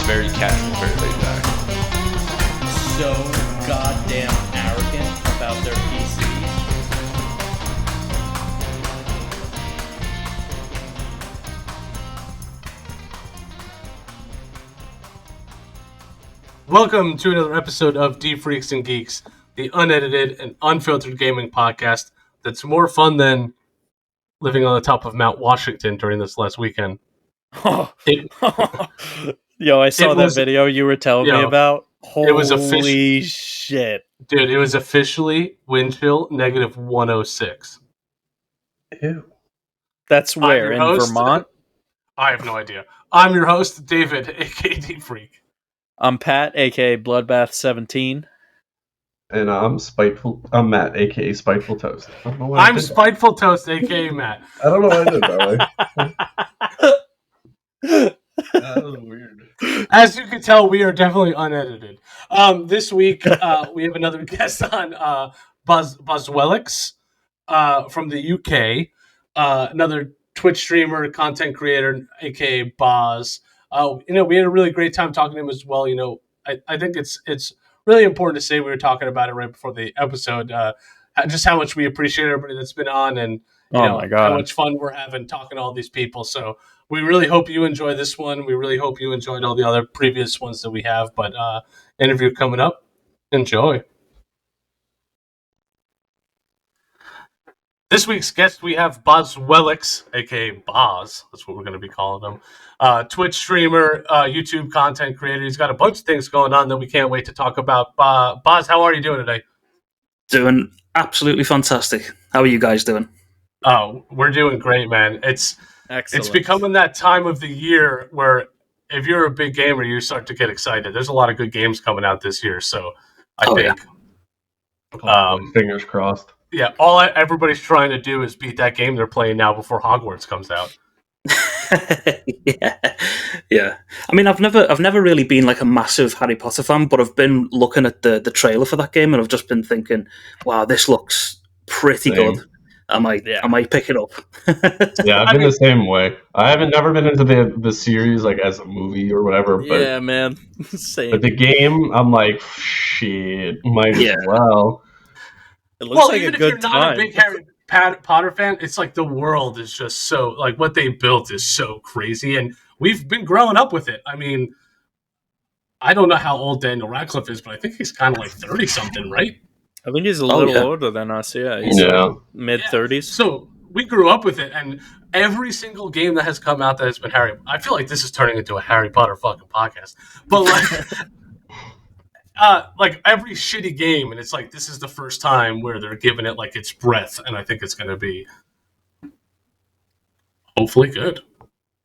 very casual, very laid back. So goddamn arrogant about their PCs. Welcome to another episode of D Freaks and Geeks, the unedited and unfiltered gaming podcast that's more fun than living on the top of Mount Washington during this last weekend. Yo, I saw that was- video you were telling me about. Holy it was shit. Dude, it was officially wind chill negative 106. Ew. That's where, your in host. Vermont? I have no idea. I'm your host, David, aka D Freak. I'm Pat, aka Bloodbath17. And I'm Spiteful. I'm Matt, aka Spiteful Toast. I don't know why I I'm did that. Spiteful Toast, aka Matt. I don't know why I did that way. That was weird. As you can tell, we are definitely unedited. This week, we have another guest on Boswellox from the UK, another Twitch streamer, content creator, aka Boz. We had a really great time talking to him as well. I think it's really important to say we were talking about it right before the episode, just how much we appreciate everybody that's been on and my God, how much fun we're having talking to all these people. So we really hope you enjoy this one. We really hope you enjoyed all the other previous ones that we have. But interview coming up. Enjoy. This week's guest, we have Boswellox, a.k.a. Boz. That's what we're going to be calling him. Twitch streamer, YouTube content creator. He's got a bunch of things going on that we can't wait to talk about. Boz, how are you doing today? Doing absolutely fantastic. How are you guys doing? Oh, we're doing great, man. It's becoming that time of the year where if you're a big gamer, you start to get excited. There's a lot of good games coming out this year, so I think... Fingers crossed. Yeah, everybody's trying to do is beat that game they're playing now before Hogwarts comes out. yeah. I mean, I've never really been like a massive Harry Potter fan, but I've been looking at the trailer for that game, and I've just been thinking, wow, this looks pretty good. I might pick it up. Yeah, I've been the same way. I haven't never been into the series like as a movie or whatever. But, yeah, man. Same. But the game, I'm like, shit, might as well. It looks like even a good if you're time. not a big Harry Potter fan, it's like the world is just so like what they built is so crazy, and we've been growing up with it. I mean, I don't know how old Daniel Radcliffe is, but I think he's kind of like 30 something, right? I think he's a little older than us. Yeah, he's mid-30s. So we grew up with it, and every single game that has come out that has been Harry. I feel like this is turning into a Harry Potter fucking podcast, but like every shitty game, and it's like this is the first time where they're giving it like its breath, and I think it's going to be hopefully good.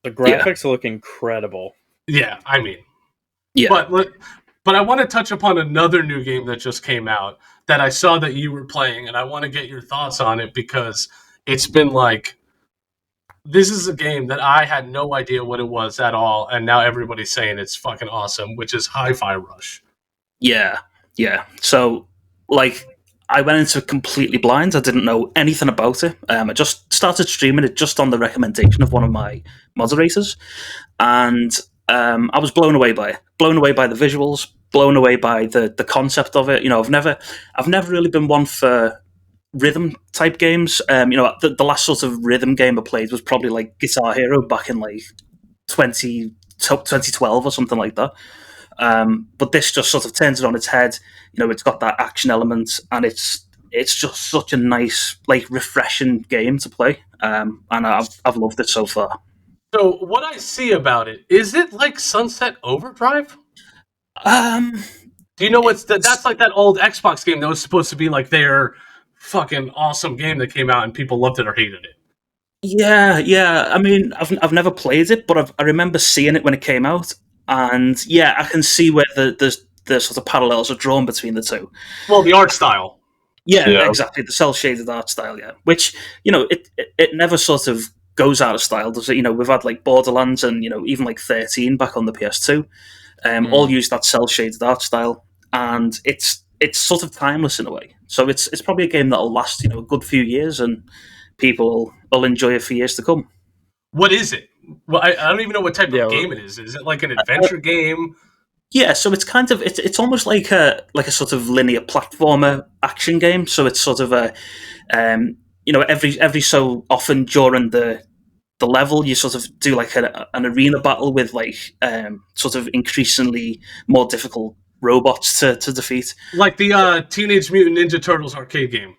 The graphics look incredible. Yeah, I mean, yeah. But I want to touch upon another new game that just came out that I saw that you were playing, and I want to get your thoughts on it because it's been like this is a game that I had no idea what it was at all, and now everybody's saying it's fucking awesome, which is Hi-Fi Rush. Yeah. So, like, I went into it completely blind. I didn't know anything about it. I just started streaming it just on the recommendation of one of my moderators, and I was blown away by it. Blown away by the visuals. Blown away by the concept of it. I've never really been one for rhythm type games. The last sort of rhythm game I played was probably like Guitar Hero back in like 2012 or something like that. But this just sort of turns it on its head. It's got that action element, and it's just such a nice, like, refreshing game to play. And I've loved it so far. So what I see about it, is it like Sunset Overdrive? Do you know that's like that old Xbox game that was supposed to be like their fucking awesome game that came out and people loved it or hated it? Yeah. I mean, I've never played it, but I remember seeing it when it came out. And yeah, I can see where the sort of parallels are drawn between the two. Well, the art style. Yeah, exactly. The cel-shaded art style, yeah. Which, it never sort of goes out of style, does it? We've had like Borderlands and, even like 13 back on the PS2. All use that cel-shaded art style. And it's sort of timeless in a way. So it's probably a game that'll last, a good few years and people will enjoy it for years to come. What is it? Well, I don't even know what type of game it is. Is it like an adventure game? Yeah, so it's kind of it's almost like a sort of linear platformer action game. So it's sort of a every so often during the level you sort of do like an arena battle with like sort of increasingly more difficult robots to defeat. Like the Teenage Mutant Ninja Turtles arcade game.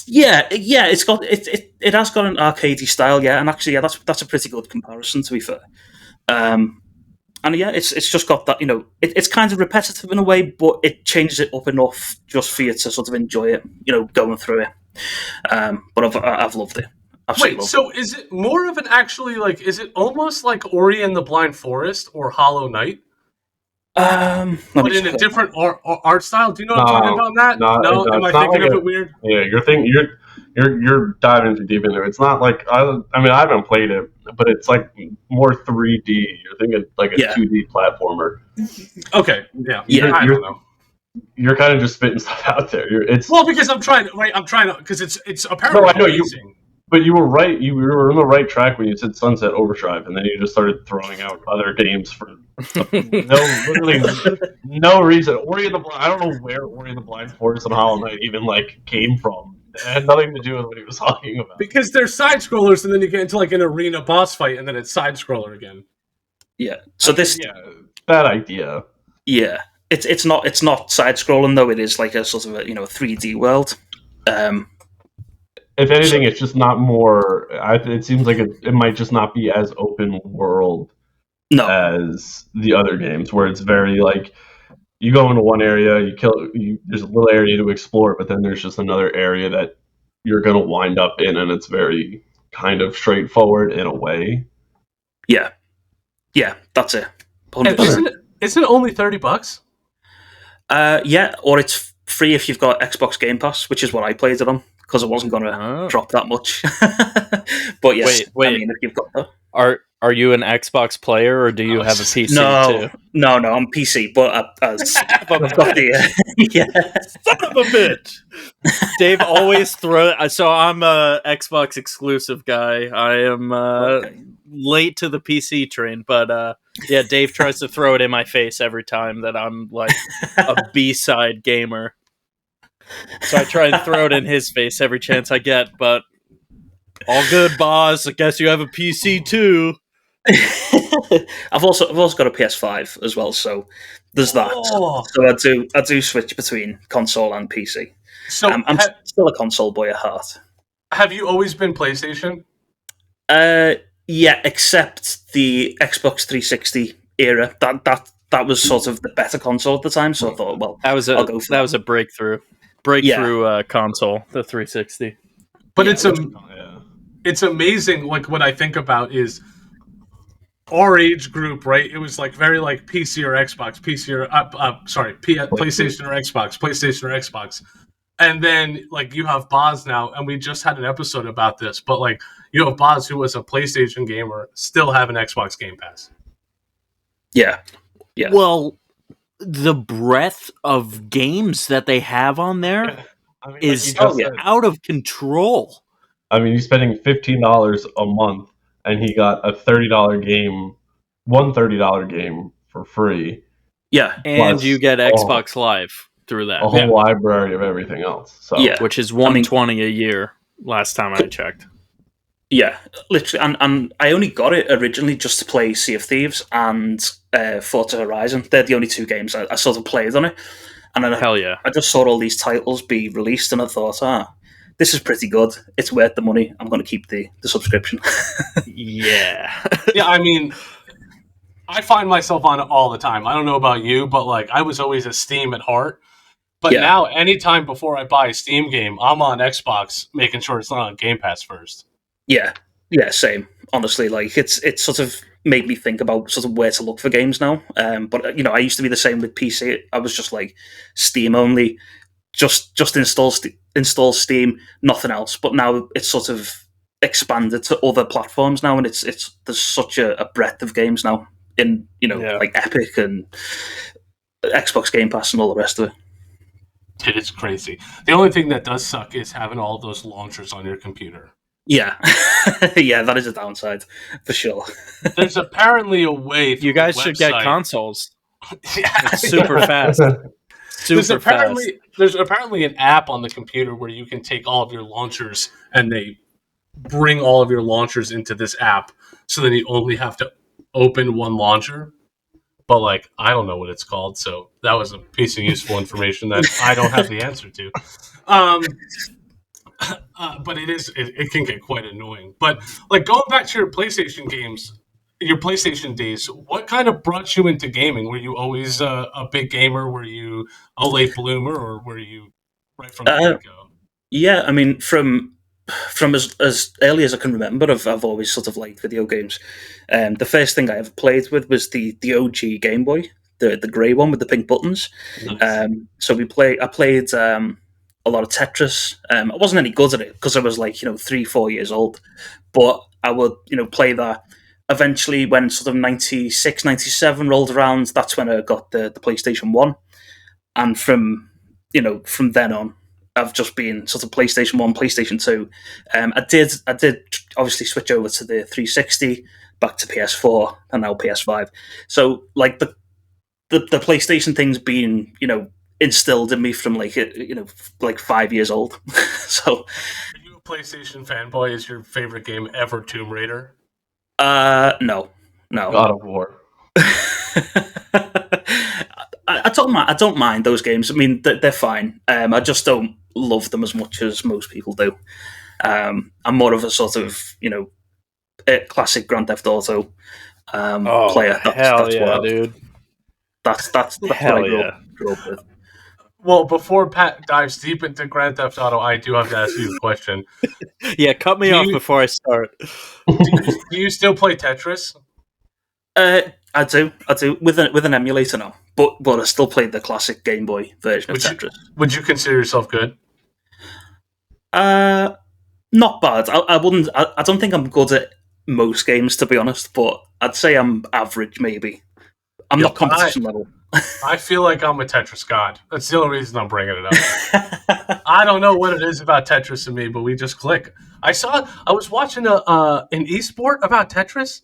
Yeah, it has got an arcadey style, yeah, and actually, yeah, that's a pretty good comparison, to be fair. And yeah, it's just got that, it's kind of repetitive in a way, but it changes it up enough just for you to sort of enjoy it, going through it. But I've loved it. Wait, so is it more of an actually like? Is it almost like Ori and the Blind Forest or Hollow Knight? But in a different art style. Do you know what I'm talking about, Matt? No, am I thinking of it weird? Yeah, you're diving too deep into it. It's not like I mean I haven't played it, but it's like more 3D. You're thinking like a 2D platformer. Okay, yeah. I don't know. You're kind of just spitting stuff out there. Because I'm trying to because it's apparently amazing. But you were right. You were on the right track when you said Sunset Overdrive, and then you just started throwing out other games for literally no reason. Ori and the Blind. I don't know where Ori and the Blind Forest and Hollow Knight even like came from. It had nothing to do with what he was talking about. Because they're side scrollers, and then you get into like an arena boss fight, and then it's side scroller again. Yeah. So bad idea. Yeah. It's not side scrolling though. It is like a sort of a 3D world. If anything, it's just not more. It seems like it might just not be as open world as the other games, where it's very like you go into one area, there's a little area to explore, but then there's just another area that you're going to wind up in, and it's very kind of straightforward in a way. Yeah, that's it. Isn't it only $30? Yeah, or it's free if you've got Xbox Game Pass, which is what I played it on. Because it wasn't going to drop that much. But yes, wait. I mean, if you've got that. Are you an Xbox player, or do you have a PC too? No, I'm PC, but I've got the... Son of a bitch! Dave always so I'm a Xbox exclusive guy. I am late to the PC train, but Dave tries to throw it in my face every time that I'm like a B-side gamer. So I try and throw it in his face every chance I get, but all good, boss. I guess you have a PC too. I've also got a PS5 as well, so there's that. Oh. So I do switch between console and PC. So I'm still a console boy at heart. Have you always been PlayStation? Yeah, except the Xbox 360 era. That was sort of the better console at the time. So I thought, well, that was a breakthrough console, the 360. But it's amazing. Like what I think about is our age group, right? It was like very like PC or Xbox, PlayStation or Xbox, and then like you have Boz now, and we just had an episode about this. But like you have Boz, who was a PlayStation gamer, still have an Xbox Game Pass. Yeah. Well, the breadth of games that they have on there is out of control. I mean, he's spending $15 a month, and he got a $30 game, one $30 game for free. Yeah, and you get Xbox Live through that. A whole library of everything else. So. Yeah, which is $120 a year. Last time I checked. Yeah, literally, and I only got it originally just to play Sea of Thieves and Forza Horizon. They're the only two games I sort of played on it. And then I just saw all these titles be released, and I thought, this is pretty good. It's worth the money. I'm going to keep the subscription. Yeah, I mean, I find myself on it all the time. I don't know about you, but like I was always a Steam at heart. But now, anytime before I buy a Steam game, I'm on Xbox, making sure it's not on Game Pass first. Yeah, same. Honestly, like it's sort of made me think about sort of where to look for games now. But I used to be the same with PC. I was just like Steam only, just install Steam, nothing else. But now it's sort of expanded to other platforms now, and it's there's such a breadth of games now in like Epic and Xbox Game Pass and all the rest of it. It is crazy. The only thing that does suck is having all those launchers on your computer. Yeah, yeah, that is a downside for sure. There's apparently a way. You guys should get consoles. It's super fast. There's apparently an app on the computer where you can take all of your launchers and they bring all of your launchers into this app, so then you only have to open one launcher. But like, I don't know what it's called, so that was a piece of useful information that I don't have the answer to. But it can get quite annoying. But like, going back to your PlayStation games, your PlayStation days, what kind of brought you into gaming? Were you always a big gamer? Were you a late bloomer, or were you right from the get-go? Yeah, I mean, from as early as I can remember, I've always sort of liked video games. The first thing I ever played with was the OG Game Boy, the grey one with the pink buttons. Nice. So I played a lot of Tetris. I wasn't any good at it because I was like 3-4 years old, but I would play that. Eventually, when sort of 96, 97 rolled around, that's when I got the PlayStation 1, and from then on, I've just been sort of PlayStation 1, PlayStation 2. I did obviously switch over to the 360, back to PS4, and now PS5. So like the PlayStation thing's been instilled in me from like 5 years old. So, are you a PlayStation fanboy? Is your favorite game ever Tomb Raider? No. God of War. I don't mind those games. I mean, they're fine. I just don't love them as much as most people do. I'm more of a sort of classic Grand Theft Auto player. That's yeah, dude. That's what I grew up with. Well, before Pat dives deep into Grand Theft Auto, I do have to ask you a question. Yeah, cut me off before I start. Do you still play Tetris? I do with an emulator now, but I still play the classic Game Boy version of Tetris. Would you consider yourself good? Not bad. I wouldn't. I don't think I'm good at most games, to be honest. But I'd say I'm average, maybe. I'm not competition level. I feel like I'm a Tetris god. That's the only reason I'm bringing it up. I don't know what it is about Tetris and me, but we just click. I was watching an esport about Tetris.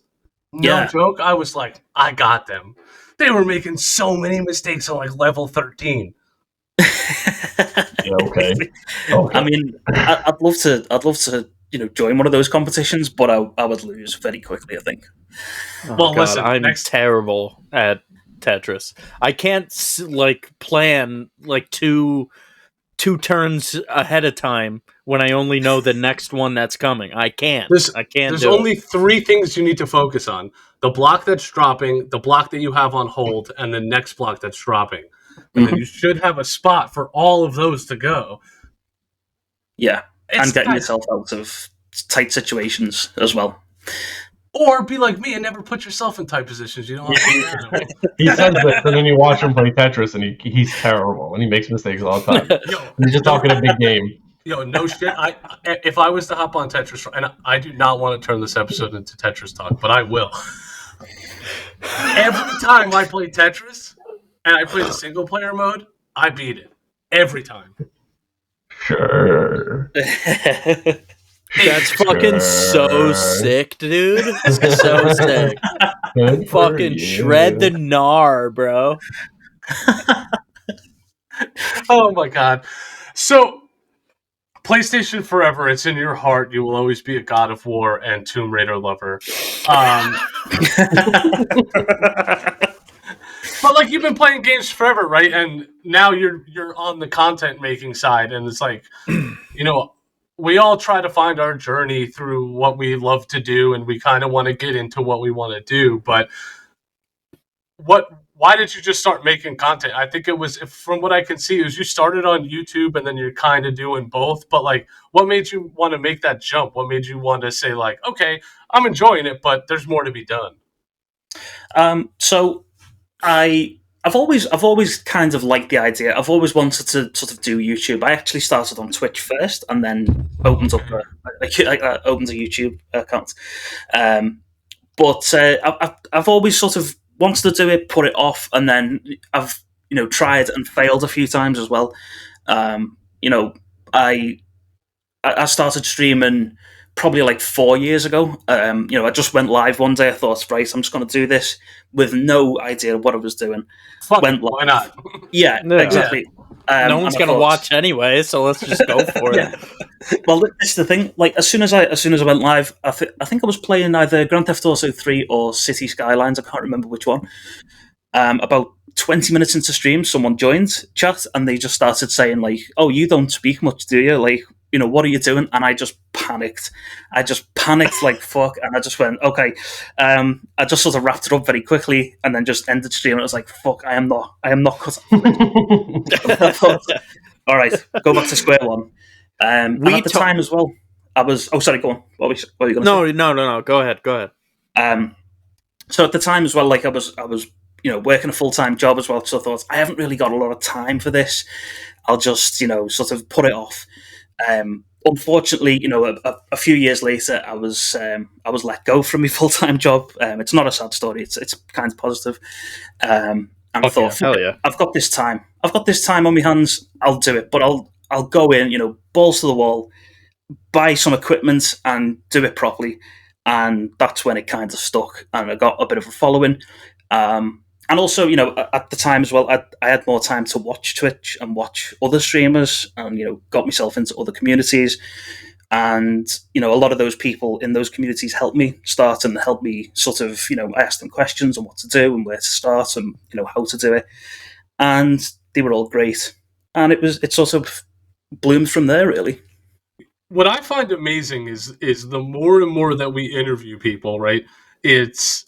No joke. I was like, I got them. They were making so many mistakes on like level 13. Yeah, okay. I mean, I'd love to join one of those competitions, but I would lose very quickly, I think. Listen, I'm terrible at Tetris. I can't plan like two turns ahead of time when I only know the next one that's coming. I can't. There's only 3 things you need to focus on: the block that's dropping, the block that you have on hold, and the next block that's dropping. And then you should have a spot for all of those to go. Yeah, and getting yourself out of tight situations as well. Or be like me and never put yourself in tight positions. You don't have to. He says this, and then you watch him play Tetris, and he's terrible, and he makes mistakes all the time. He's just talking a big game. Yo, no shit. If I was to hop on Tetris, and I do not want to turn this episode into Tetris talk, but I will. Every time I play Tetris, and I play the single player mode, I beat it. Every time. Sure. That's fucking so sick, dude. So sick. Fucking shred the gnar, bro. Oh my god. So, PlayStation forever, it's in your heart. You will always be a God of War and Tomb Raider lover. But like, you've been playing games forever, right? And now you're on the content making side, and it's like, we all try to find our journey through what we love to do, and we kind of want to get into what we want to do. But why did you just start making content? I think it was, from what I can see, it was you started on YouTube and then you're kind of doing both. But like, what made you want to make that jump? What made you want to say like, okay, I'm enjoying it, but there's more to be done? So I've always kind of liked the idea. I've always wanted to sort of do YouTube. I actually started on Twitch first, and then opened up a YouTube account. But I've always sort of wanted to do it, put it off, and then I've tried and failed a few times as well. I started streaming probably like 4 years ago. I just went live one day. I thought, right, I'm just going to do this with no idea what I was doing. Why not? Yeah, exactly. No one's going to watch anyway, so let's just go for it. Well, this is the thing. Like as soon as I went live, I think I was playing either Grand Theft Auto 3 or City Skylines. I can't remember which one. About 20 minutes into stream, someone joined chat and they just started saying like, "Oh, you don't speak much, do you? Like, what are you doing?" And I just panicked. Like fuck, and I just went, okay. I just sort of wrapped it up very quickly and then just ended stream. And I was like, fuck, I am not cut off. I thought, all right, go back to square one. And at the time as well, I was. Oh, sorry, go on. What were you going to say? No. Go ahead. So at the time as well, like I was working a full-time job as well. So I thought, I haven't really got a lot of time for this. I'll just, sort of put it off. Unfortunately, a few years later, I was let go from my full-time job. It's not a sad story. It's kind of positive. And I thought, I've got this time. I've got this time on my hands. I'll do it. But I'll go in, balls to the wall, buy some equipment, and do it properly. And that's when it kind of stuck, and I got a bit of a following. And also, at the time as well, I had more time to watch Twitch and watch other streamers and, got myself into other communities. And, a lot of those people in those communities helped me start and helped me sort of, I asked them questions on what to do and where to start and, how to do it. And they were all great. And it sort of bloomed from there, really. What I find amazing is the more and more that we interview people, right? It's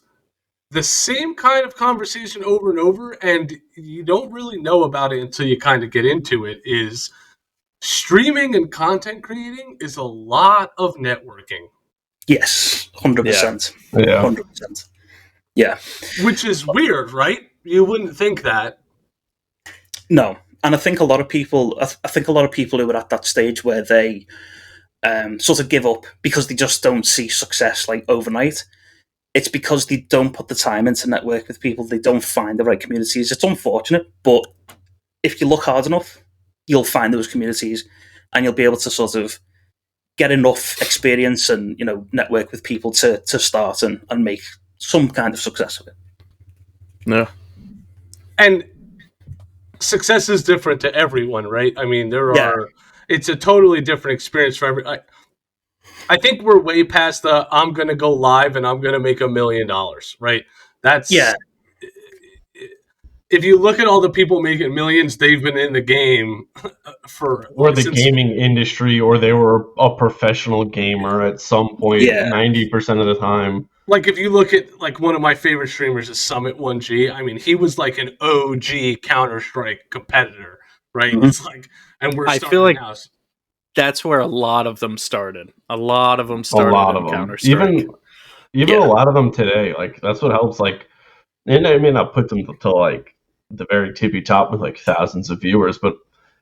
the same kind of conversation over and over, and you don't really know about it until you kind of get into it, is streaming and content creating is a lot of networking. Yes, 100%. Yeah. 100%. Yeah. Which is weird, right? You wouldn't think that. No. And I think a lot of people who are at that stage where they sort of give up because they just don't see success like overnight. It's because they don't put the time into network with people. They don't find the right communities. It's unfortunate, but if you look hard enough, you'll find those communities and you'll be able to sort of get enough experience and, network with people to start and make some kind of success of it. Yeah. And success is different to everyone, right? I mean, it's a totally different experience for everyone. I think we're way past the I'm going to go live and I'm going to make $1 million, right? That's If you look at all the people making millions, they've been in the game or the gaming industry, or they were a professional gamer at some point. 90% of the time. Like if you look at like one of my favorite streamers is Summit1G. I mean, he was like an OG Counter-Strike competitor, right? Mm-hmm. It's like, and we're starting feel like now. That's where a lot of them started. A lot of them started in Counter-Strike. Even a lot of them today. Like that's what helps. Like, and I may not put them to like the very tippy top with like thousands of viewers, but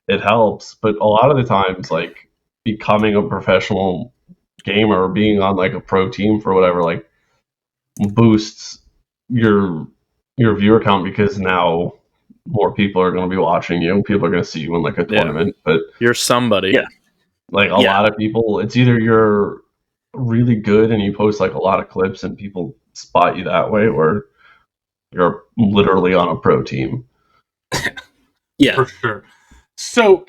it helps. But a lot of the times, like becoming a professional gamer or being on like a pro team for whatever, like boosts your viewer count because now more people are going to be watching you. People are going to see you in like a tournament. But you're somebody. Yeah. Like a lot of people, it's either you're really good and you post like a lot of clips and people spot you that way, or you're literally on a pro team. Yeah, for sure. So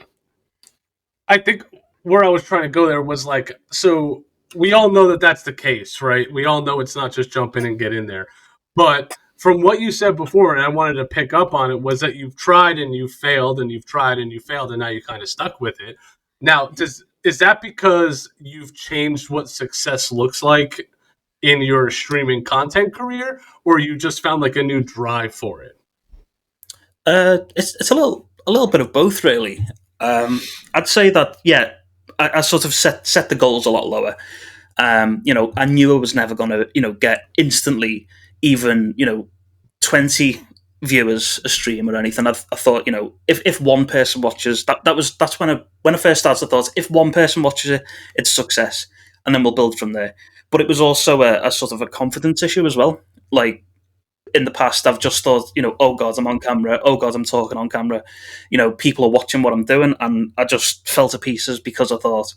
I think where I was trying to go there was like, so we all know that that's the case, right? We all know it's not just jump in and get in there. But from what you said before, and I wanted to pick up on it, was that you've tried and you've failed and you've tried and you failed and now you kind of stuck with it. Now, is that because you've changed what success looks like in your streaming content career, or you just found like a new drive for it? It's a little bit of both, really. I'd say that I sort of set the goals a lot lower. I knew I was never going to get instantly even 20 viewers a stream or anything. I thought if one person watches, that's when I first started. I thought if one person watches it, it's success, and then we'll build from there. But it was also a sort of a confidence issue as well. Like in the past, I've just thought, oh God, I'm on camera. Oh God, I'm talking on camera. People are watching what I'm doing, and I just fell to pieces because I thought,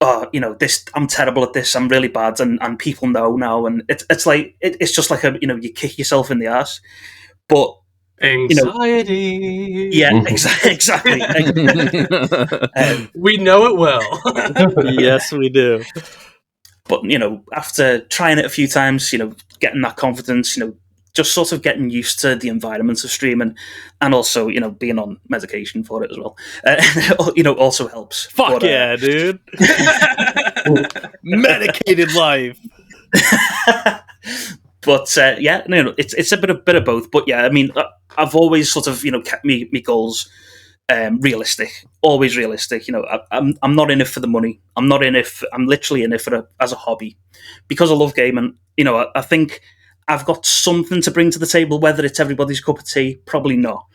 this, I'm terrible at this, I'm really bad, and people know now, and it's like it's just like you kick yourself in the ass. But anxiety. Exactly. We know it well. Yes, we do. But after trying it a few times, getting that confidence, just sort of getting used to the environment of streaming, and also being on medication for it as well, also helps. Fuck yeah, dude. Medicated life. But it's a bit of both. But yeah, I mean, I've always sort of kept me goals realistic, always realistic. I'm not in it for the money. I'm literally in it as a hobby, because I love gaming. I think I've got something to bring to the table. Whether it's everybody's cup of tea, probably not.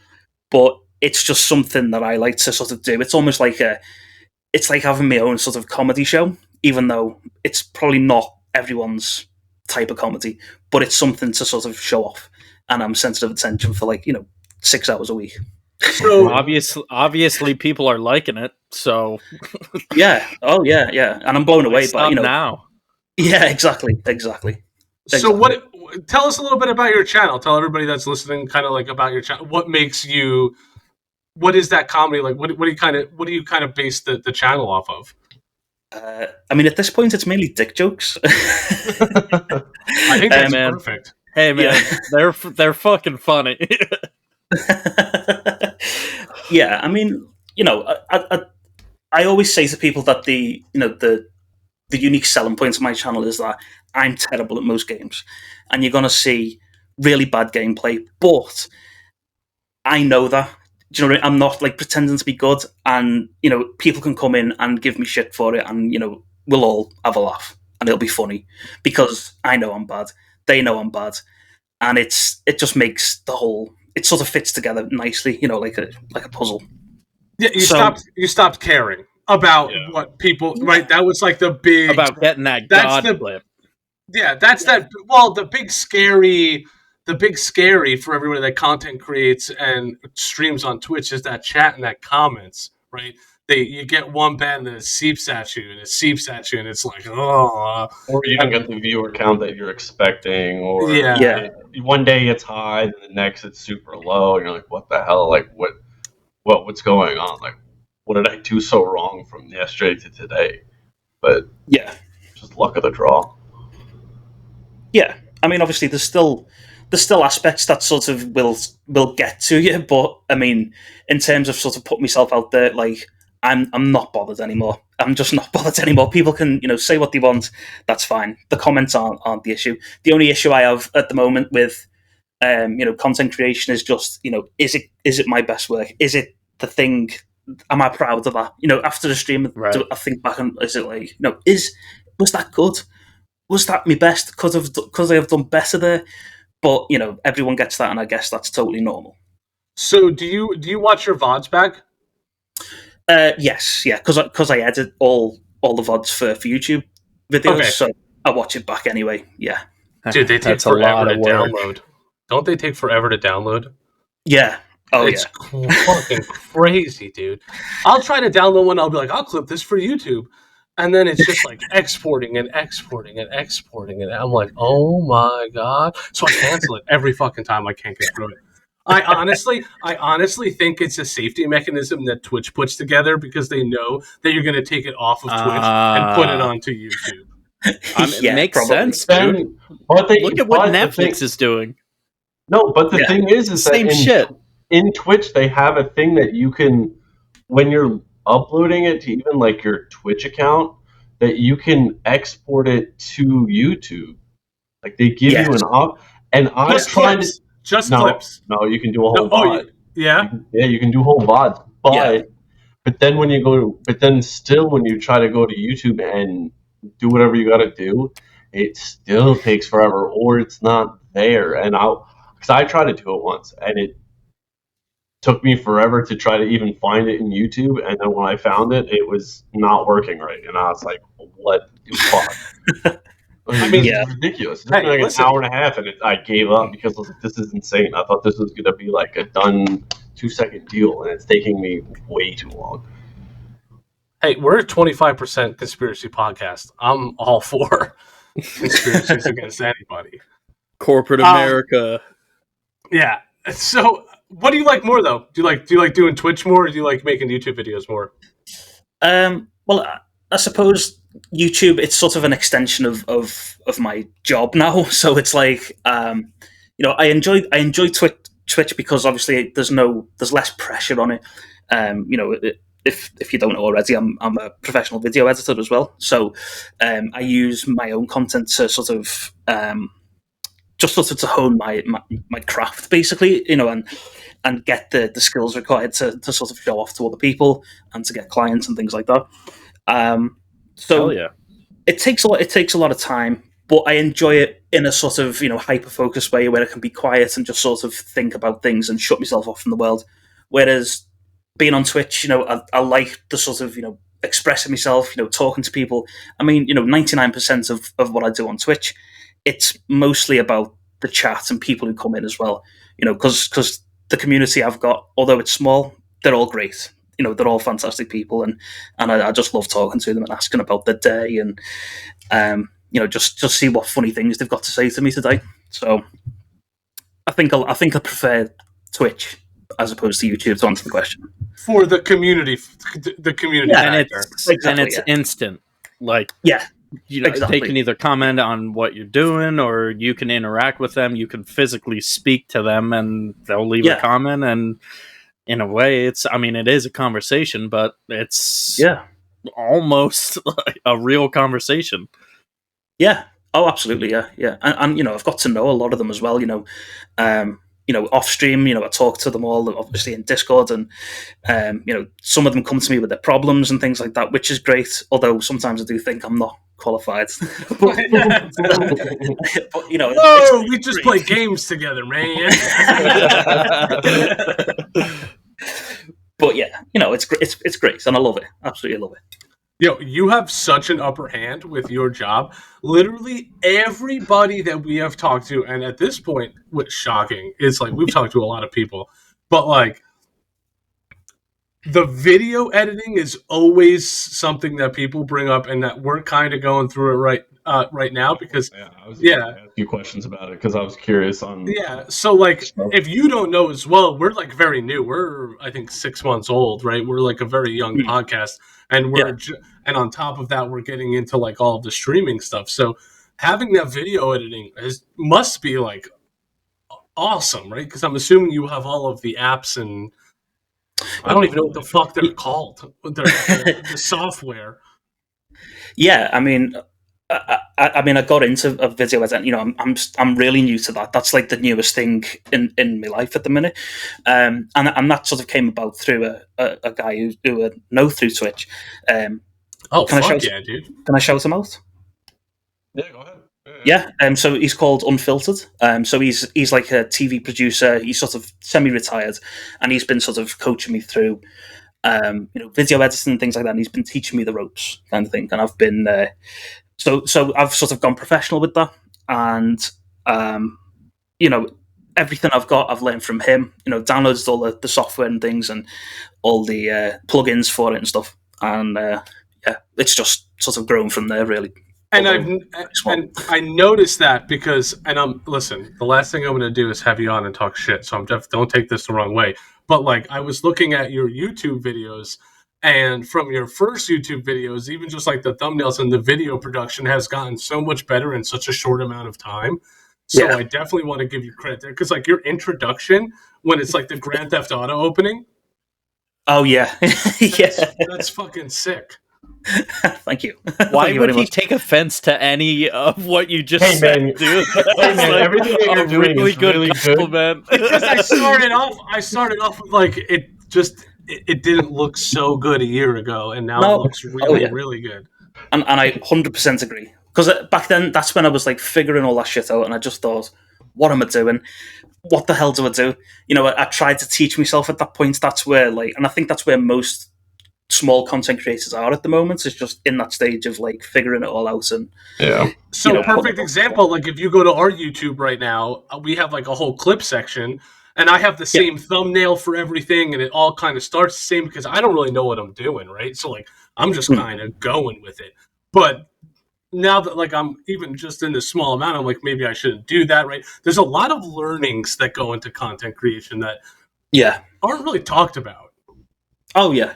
But it's just something that I like to sort of do. It's almost like it's like having my own sort of comedy show, even though it's probably not everyone's type of comedy, but it's something to sort of show off. And I'm centre of attention for 6 hours a week. So obviously people are liking it. So yeah, and I'm blown away by now. Yeah, exactly. So tell us a little bit about your channel. Tell everybody that's listening kind of like about your channel. What is that comedy like? What do you kind of base the channel off of? I mean, at this point, it's mainly dick jokes. I think that's perfect. Hey man, they're fucking funny. Yeah, I mean, I always say to people that the unique selling point of my channel is that I'm terrible at most games, and you're gonna see really bad gameplay, but I know that. Do you know what I mean? I'm not pretending to be good, and people can come in and give me shit for it, and we'll all have a laugh, and it'll be funny because I know I'm bad, they know I'm bad, and it just makes the whole, it sort of fits together nicely, like a puzzle. Yeah, you stopped caring about what people, right? That was like the big about getting that god clip. Yeah, that's that. Well, the big scary for everybody that content creates and streams on Twitch is that chat and that comments, right? You get one bad and then it seeps at you, and it's like, oh. Or you don't get the viewer count that you're expecting, or one day it's high, and the next it's super low, and you're like, what the hell? Like, what's going on? Like, what did I do so wrong from yesterday to today? But just luck of the draw. Yeah, I mean, obviously, there's still aspects that sort of will get to you, but I mean, in terms of sort of putting myself out there, I'm not bothered anymore. I'm just not bothered anymore. People can say what they want. That's fine. The comments aren't the issue. The only issue I have at the moment with content creation is just is it my best work? Is it the thing? Am I proud of that? After the stream, right. I think back and is it was that good? Was that my best? Could I have done better there? But everyone gets that, and I guess that's totally normal. So, do you watch your VODs back? Yes, yeah, because I edit all the VODs for YouTube videos, so I watch it back anyway. Yeah, dude, they take forever to download. Don't they take forever to download? Yeah. Oh, it's fucking crazy, dude. I'll try to download one. I'll be like, I'll clip this for YouTube. And then it's just like exporting and exporting and exporting. And I'm like, oh my God. So I cancel it every fucking time I can't get through it. I honestly think it's a safety mechanism that Twitch puts together because they know that you're going to take it off of Twitch and put it onto YouTube. It makes sense, dude. Look at what Netflix is doing. No, but the thing is same that shit. In Twitch, they have a thing that you can, when you're uploading it to even your Twitch account, that you can export it to YouTube. Like they give you an op, and I tried to clips. No, you can do a whole VOD. You can do whole VODs, but then when you try to go to YouTube and do whatever you got to do, it still takes forever, or it's not there. And because I tried to do it once, and it took me forever to try to even find it in YouTube, and then when I found it, it was not working right, and I was like, "What the fuck?" I mean, it's ridiculous. It took me an hour and a half, and I gave up because I was like, "This is insane." I thought this was going to be a done 2-second deal, and it's taking me way too long. Hey, we're a 25% conspiracy podcast. I'm all for conspiracies against anybody. Corporate America. Yeah. So, what do you like more, though? Do you like doing Twitch more, or do you like making YouTube videos more? Well, I suppose YouTube, it's sort of an extension of my job now. So it's like, I enjoy Twitch because obviously there's less pressure on it. If you don't know already, I'm a professional video editor as well. So I use my own content to sort of to hone my craft, basically, and get the skills required to sort of show off to other people and to get clients and things like that. So yeah. it takes a lot of time, but I enjoy it in a sort of hyper focused way where I can be quiet and just sort of think about things and shut myself off from the world. Whereas being on Twitch, I like the sort of expressing myself, talking to people. I mean, 99% of what I do on Twitch, it's mostly about the chat and people who come in as well. Because the community I've got, although it's small, they're all great. They're all fantastic people, and I just love talking to them and asking about their day, and just see what funny things they've got to say to me today. So I think I prefer Twitch as opposed to YouTube, to answer the question. For the community, and it's instant. Like, exactly. They can either comment on what you're doing, or you can interact with them. You can physically speak to them, and they'll leave a comment. And in a way, it is a conversation, but it's almost like a real conversation. Yeah. Oh, absolutely. Yeah. And I've got to know a lot of them as well. Off stream, I talk to them all, obviously in Discord, and some of them come to me with their problems and things like that, which is great. Although sometimes I do think I'm not qualified. but we just play games together, man. But yeah, it's great, and I love it. Absolutely love it. Yo, you have such an upper hand with your job. Literally everybody that we have talked to, and at this point, what's shocking is like we've talked to a lot of people, but like the video editing is always something that people bring up, and that we're kind of going through it right now because I was gonna ask you questions about it because I was curious on. Yeah, so like if you don't know as well, we're like very new. We're I think 6 months old, right? We're like a very young podcast, and and on top of that, we're getting into like all of the streaming stuff. So having that video editing must be like awesome, right? Because I'm assuming you have all of the apps and I don't even know what the fuck they're called. The software. Yeah, I mean, I got into a video editing. I'm really new to that. That's like the newest thing in my life at the minute, and that sort of came about through a guy who I know through Twitch. Dude! Can I shout him out? Yeah, go ahead. Yeah, so he's called Unfiltered. So he's like a TV producer. He's sort of semi-retired, and he's been sort of coaching me through, video editing and things like that. And he's been teaching me the ropes, kind of thing. And I've been so I've sort of gone professional with that, and everything I've got, I've learned from him. Downloaded all the software and things, and all the plugins for it and stuff. And it's just sort of grown from there, really. And I noticed that because, listen, the last thing I'm going to do is have you on and talk shit. So don't take this the wrong way. But like, I was looking at your YouTube videos, and from your first YouTube videos, even just like the thumbnails and the video production has gotten so much better in such a short amount of time. So I definitely want to give you credit there because like your introduction when it's like the Grand Theft Auto opening. Oh yeah, that's fucking sick. Thank you. Why would he take offense to any of what you just said, man. dude? Hey, man, everything that you're doing is really good. Because I started off with like it didn't look so good a year ago, and now it looks really good. And I 100% agree. Because back then, that's when I was like figuring all that shit out, and I just thought, what am I doing? What the hell do I do? I tried to teach myself at that point. That's where and I think that's where most small content creators are at the moment, is just in that stage of like figuring it all out. And so perfect example, like if you go to our YouTube right now, we have like a whole clip section, and I have the same thumbnail for everything, and it all kind of starts the same because I don't really know what I'm doing, right? So like I'm just kind of going with it. But now that like I'm even just in this small amount, I'm like, maybe I shouldn't do that, right? There's a lot of learnings that go into content creation that aren't really talked about. Oh yeah,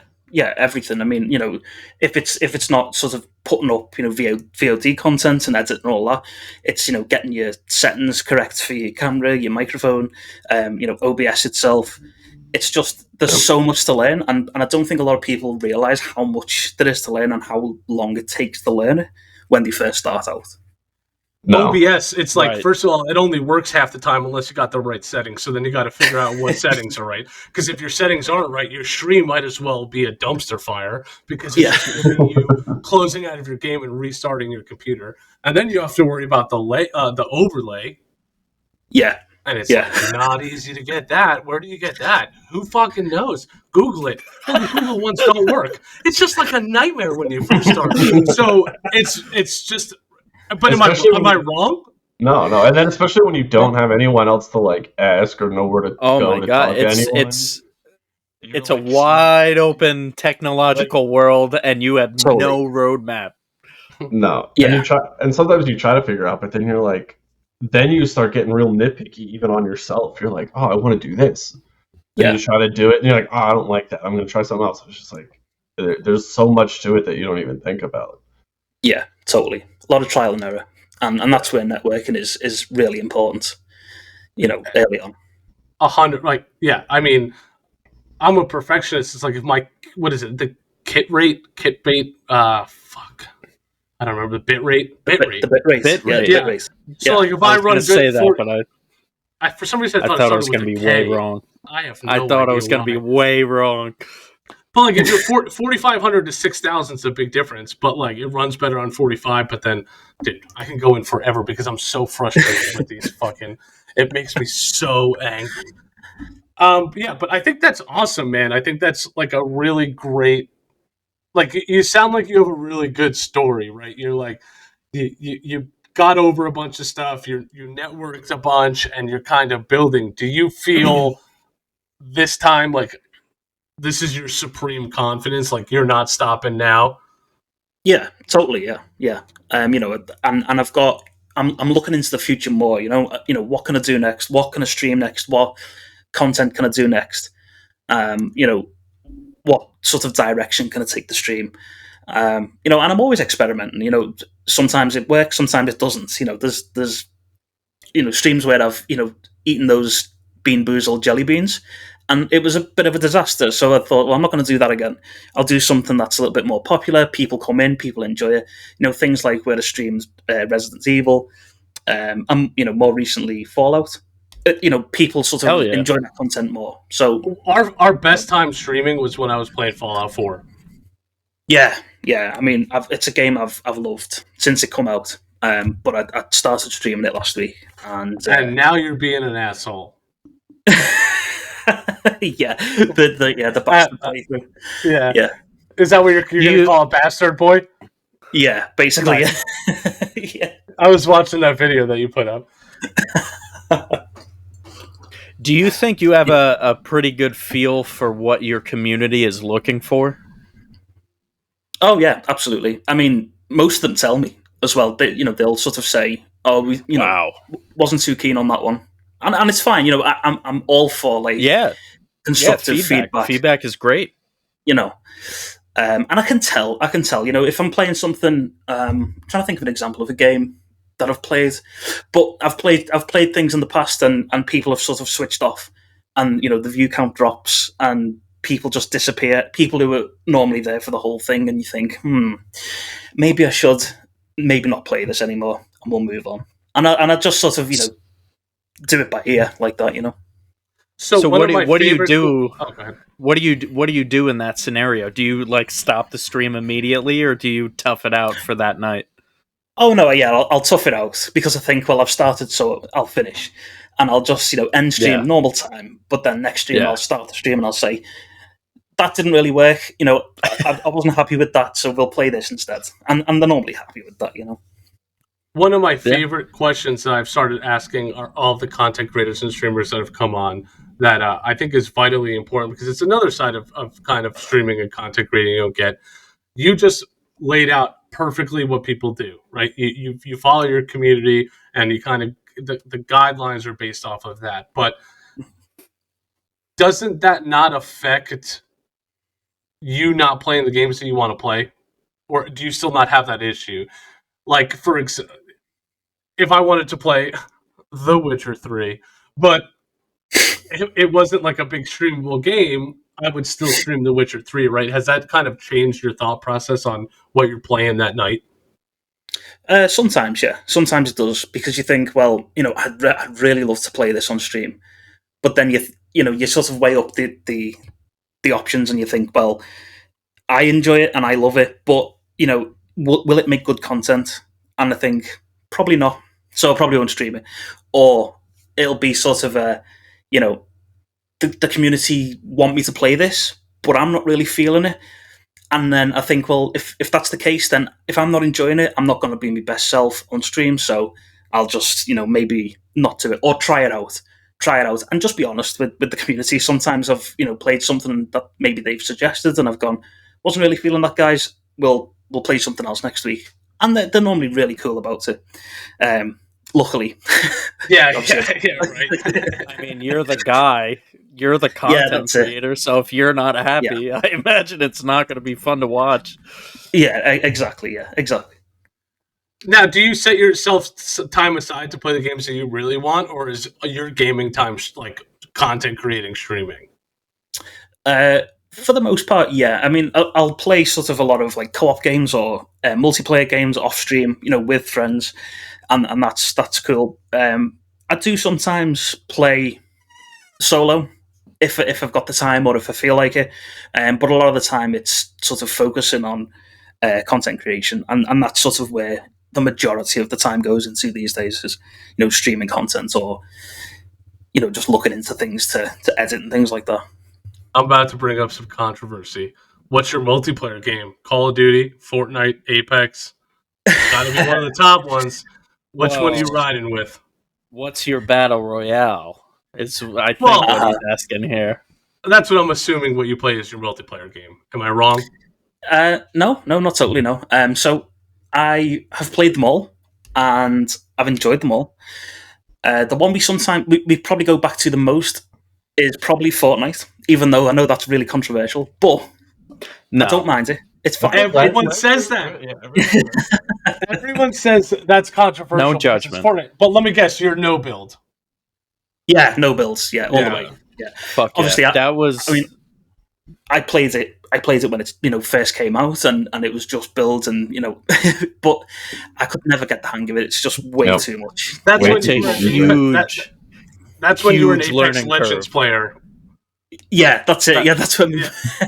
everything. I mean, if it's not sort of putting up, VOD content and editing and all that, it's getting your settings correct for your camera, your microphone, OBS itself. It's just there's so much to learn, and I don't think a lot of people realize how much there is to learn and how long it takes to learn it when they first start out. No. OBS, it's like, first of all, it only works half the time unless you got the right settings. So then you got to figure out what settings are right. Because if your settings aren't right, your stream might as well be a dumpster fire because it's just going to be you closing out of your game and restarting your computer. And then you have to worry about the overlay. Yeah. And it's like not easy to get that. Where do you get that? Who fucking knows? Google it. Well, the Google ones don't work. It's just like a nightmare when you first start. So it's just... But am I wrong? No. And then especially when you don't have anyone else to like ask or know where to go to talk to anyone. It's a wide open technological world, and you have no roadmap. No. Yeah. And sometimes you try to figure out, but then you're like, then you start getting real nitpicky even on yourself. You're like, oh, I want to do this. And you try to do it, and you're like, oh, I don't like that. I'm going to try something else. It's just like, there's so much to it that you don't even think about. Yeah, totally. A lot of trial and error. And that's where networking is really important, early on. 100, like, yeah. I mean, I'm a perfectionist. It's like if the kit bait, fuck. I don't remember the bit rate. The bit rate. So like if I run good say that, but I for some reason I thought I was going to be way wrong. I thought I was going to be way wrong. But like if you're 4,500 to 6,000 is a big difference. But like it runs better on 45. But then, dude, I can go in forever because I'm so frustrated with these fucking. It makes me so angry. But I think that's awesome, man. I think that's like a really great. Like you sound like you have a really good story, right? You're like you got over a bunch of stuff. You networked a bunch, and you're kind of building. Do you feel this time like this is your supreme confidence? Like you're not stopping now? Yeah, totally. Yeah. And I've got. I'm looking into the future more. What can I do next? What can I stream next? What content can I do next? What sort of direction can I take the stream? And I'm always experimenting. Sometimes it works, sometimes it doesn't. There's streams where I've eaten those Bean Boozled jelly beans, and it was a bit of a disaster. So I thought, well, I'm not going to do that again. I'll do something that's a little bit more popular. People come in, people enjoy it. Things like where I streamed Resident Evil, and more recently Fallout. People sort of enjoy that content more. So our best time streaming was when I was playing Fallout 4. Yeah. I mean, it's a game I've loved since it come out. But I started streaming it last week, and now you're being an asshole. The bastard playthrough. Yeah. Is that what you're going to call a bastard boy? Yeah, basically. Yeah. I was watching that video that you put up. Do you think you have a pretty good feel for what your community is looking for? Oh yeah, absolutely. I mean, most of them tell me as well. They'll sort of say, "Oh, wasn't too keen on that one," and it's fine. I'm all for constructive feedback. Feedback is great. And I can tell. If I'm playing something. I'm trying to think of an example of a game that I've played, but I've played things in the past, and people have sort of switched off, and the view count drops, and people just disappear. People who are normally there for the whole thing, and you think, maybe I should, maybe not play this anymore, and we'll move on. And I just sort of do it by ear like that, So what do you do? Oh, go ahead. What do you do in that scenario? Do you stop the stream immediately, or do you tough it out for that night? Oh no, yeah, I'll tough it out because I think, well, I've started, so I'll finish, and I'll just end stream normal time. But then next stream I'll start the stream and I'll say that didn't really work. I wasn't happy with that, so we'll play this instead. And they're normally happy with that. One of my favorite questions that I've started asking are all the content creators and streamers that have come on that I think is vitally important because it's another side of kind of streaming and content creating you don't get. you just laid out perfectly what people do, right? You follow your community, and you kind of the guidelines are based off of that. But doesn't that not affect you not playing the games that you want to play, or do you still not have that issue? Like, if I wanted to play The Witcher 3, but it wasn't like a big streamable game, I would still stream The Witcher 3, right? Has that kind of changed your thought process on what you're playing that night? Sometimes, yeah. Sometimes it does, because you think, well, I'd really love to play this on stream, but then you sort of weigh up the options, and you think, well, I enjoy it and I love it, but will it make good content? And I think probably not, so I probably won't stream it, or it'll be sort of the community want me to play this, but I'm not really feeling it. And then I think, well, if that's the case, then if I'm not enjoying it, I'm not going to be my best self on stream. So I'll just, maybe not do it, or try it out, and just be honest with the community. Sometimes I've, played something that maybe they've suggested, and I've gone, wasn't really feeling that, guys. We'll play something else next week, and they're normally really cool about it. Luckily, yeah, right. I mean, you're the guy. You're the content creator, so if you're not happy, I imagine it's not going to be fun to watch. Yeah, exactly. Yeah, exactly. Now, do you set yourself time aside to play the games that you really want, or is your gaming time like content creating, streaming? For the most part, yeah. I mean, I'll play sort of a lot of like co-op games or multiplayer games off stream, with friends, and that's cool. I do sometimes play solo if I've got the time or if I feel like it, but a lot of the time it's sort of focusing on content creation, and that's sort of where the majority of the time goes into these days, is streaming content, or just looking into things to edit and things like that. I'm about to bring up some controversy. What's your multiplayer game? Call of Duty, Fortnite, Apex? Gotta be one of the top ones. Which one are you riding with? What's your battle royale? I think what he's asking here. That's what I'm assuming. What you play is your multiplayer game. Am I wrong? No, not totally. No. So I have played them all, and I've enjoyed them all. The one we probably go back to the most is probably Fortnite, even though I know that's really controversial, but no. I don't mind it. It's fine. Everyone says that. Yeah, everyone says that's controversial. No judgment. Fortnite. But let me guess, you're no build. Yeah, no builds. Yeah, all the way. Yeah. Fuck obviously, yeah. I played it. I played it when it first came out, and it was just builds, and but I could never get the hang of it. It's just way too much. That's when you were an Apex Legends player. Yeah, that's it. Yeah, that's when.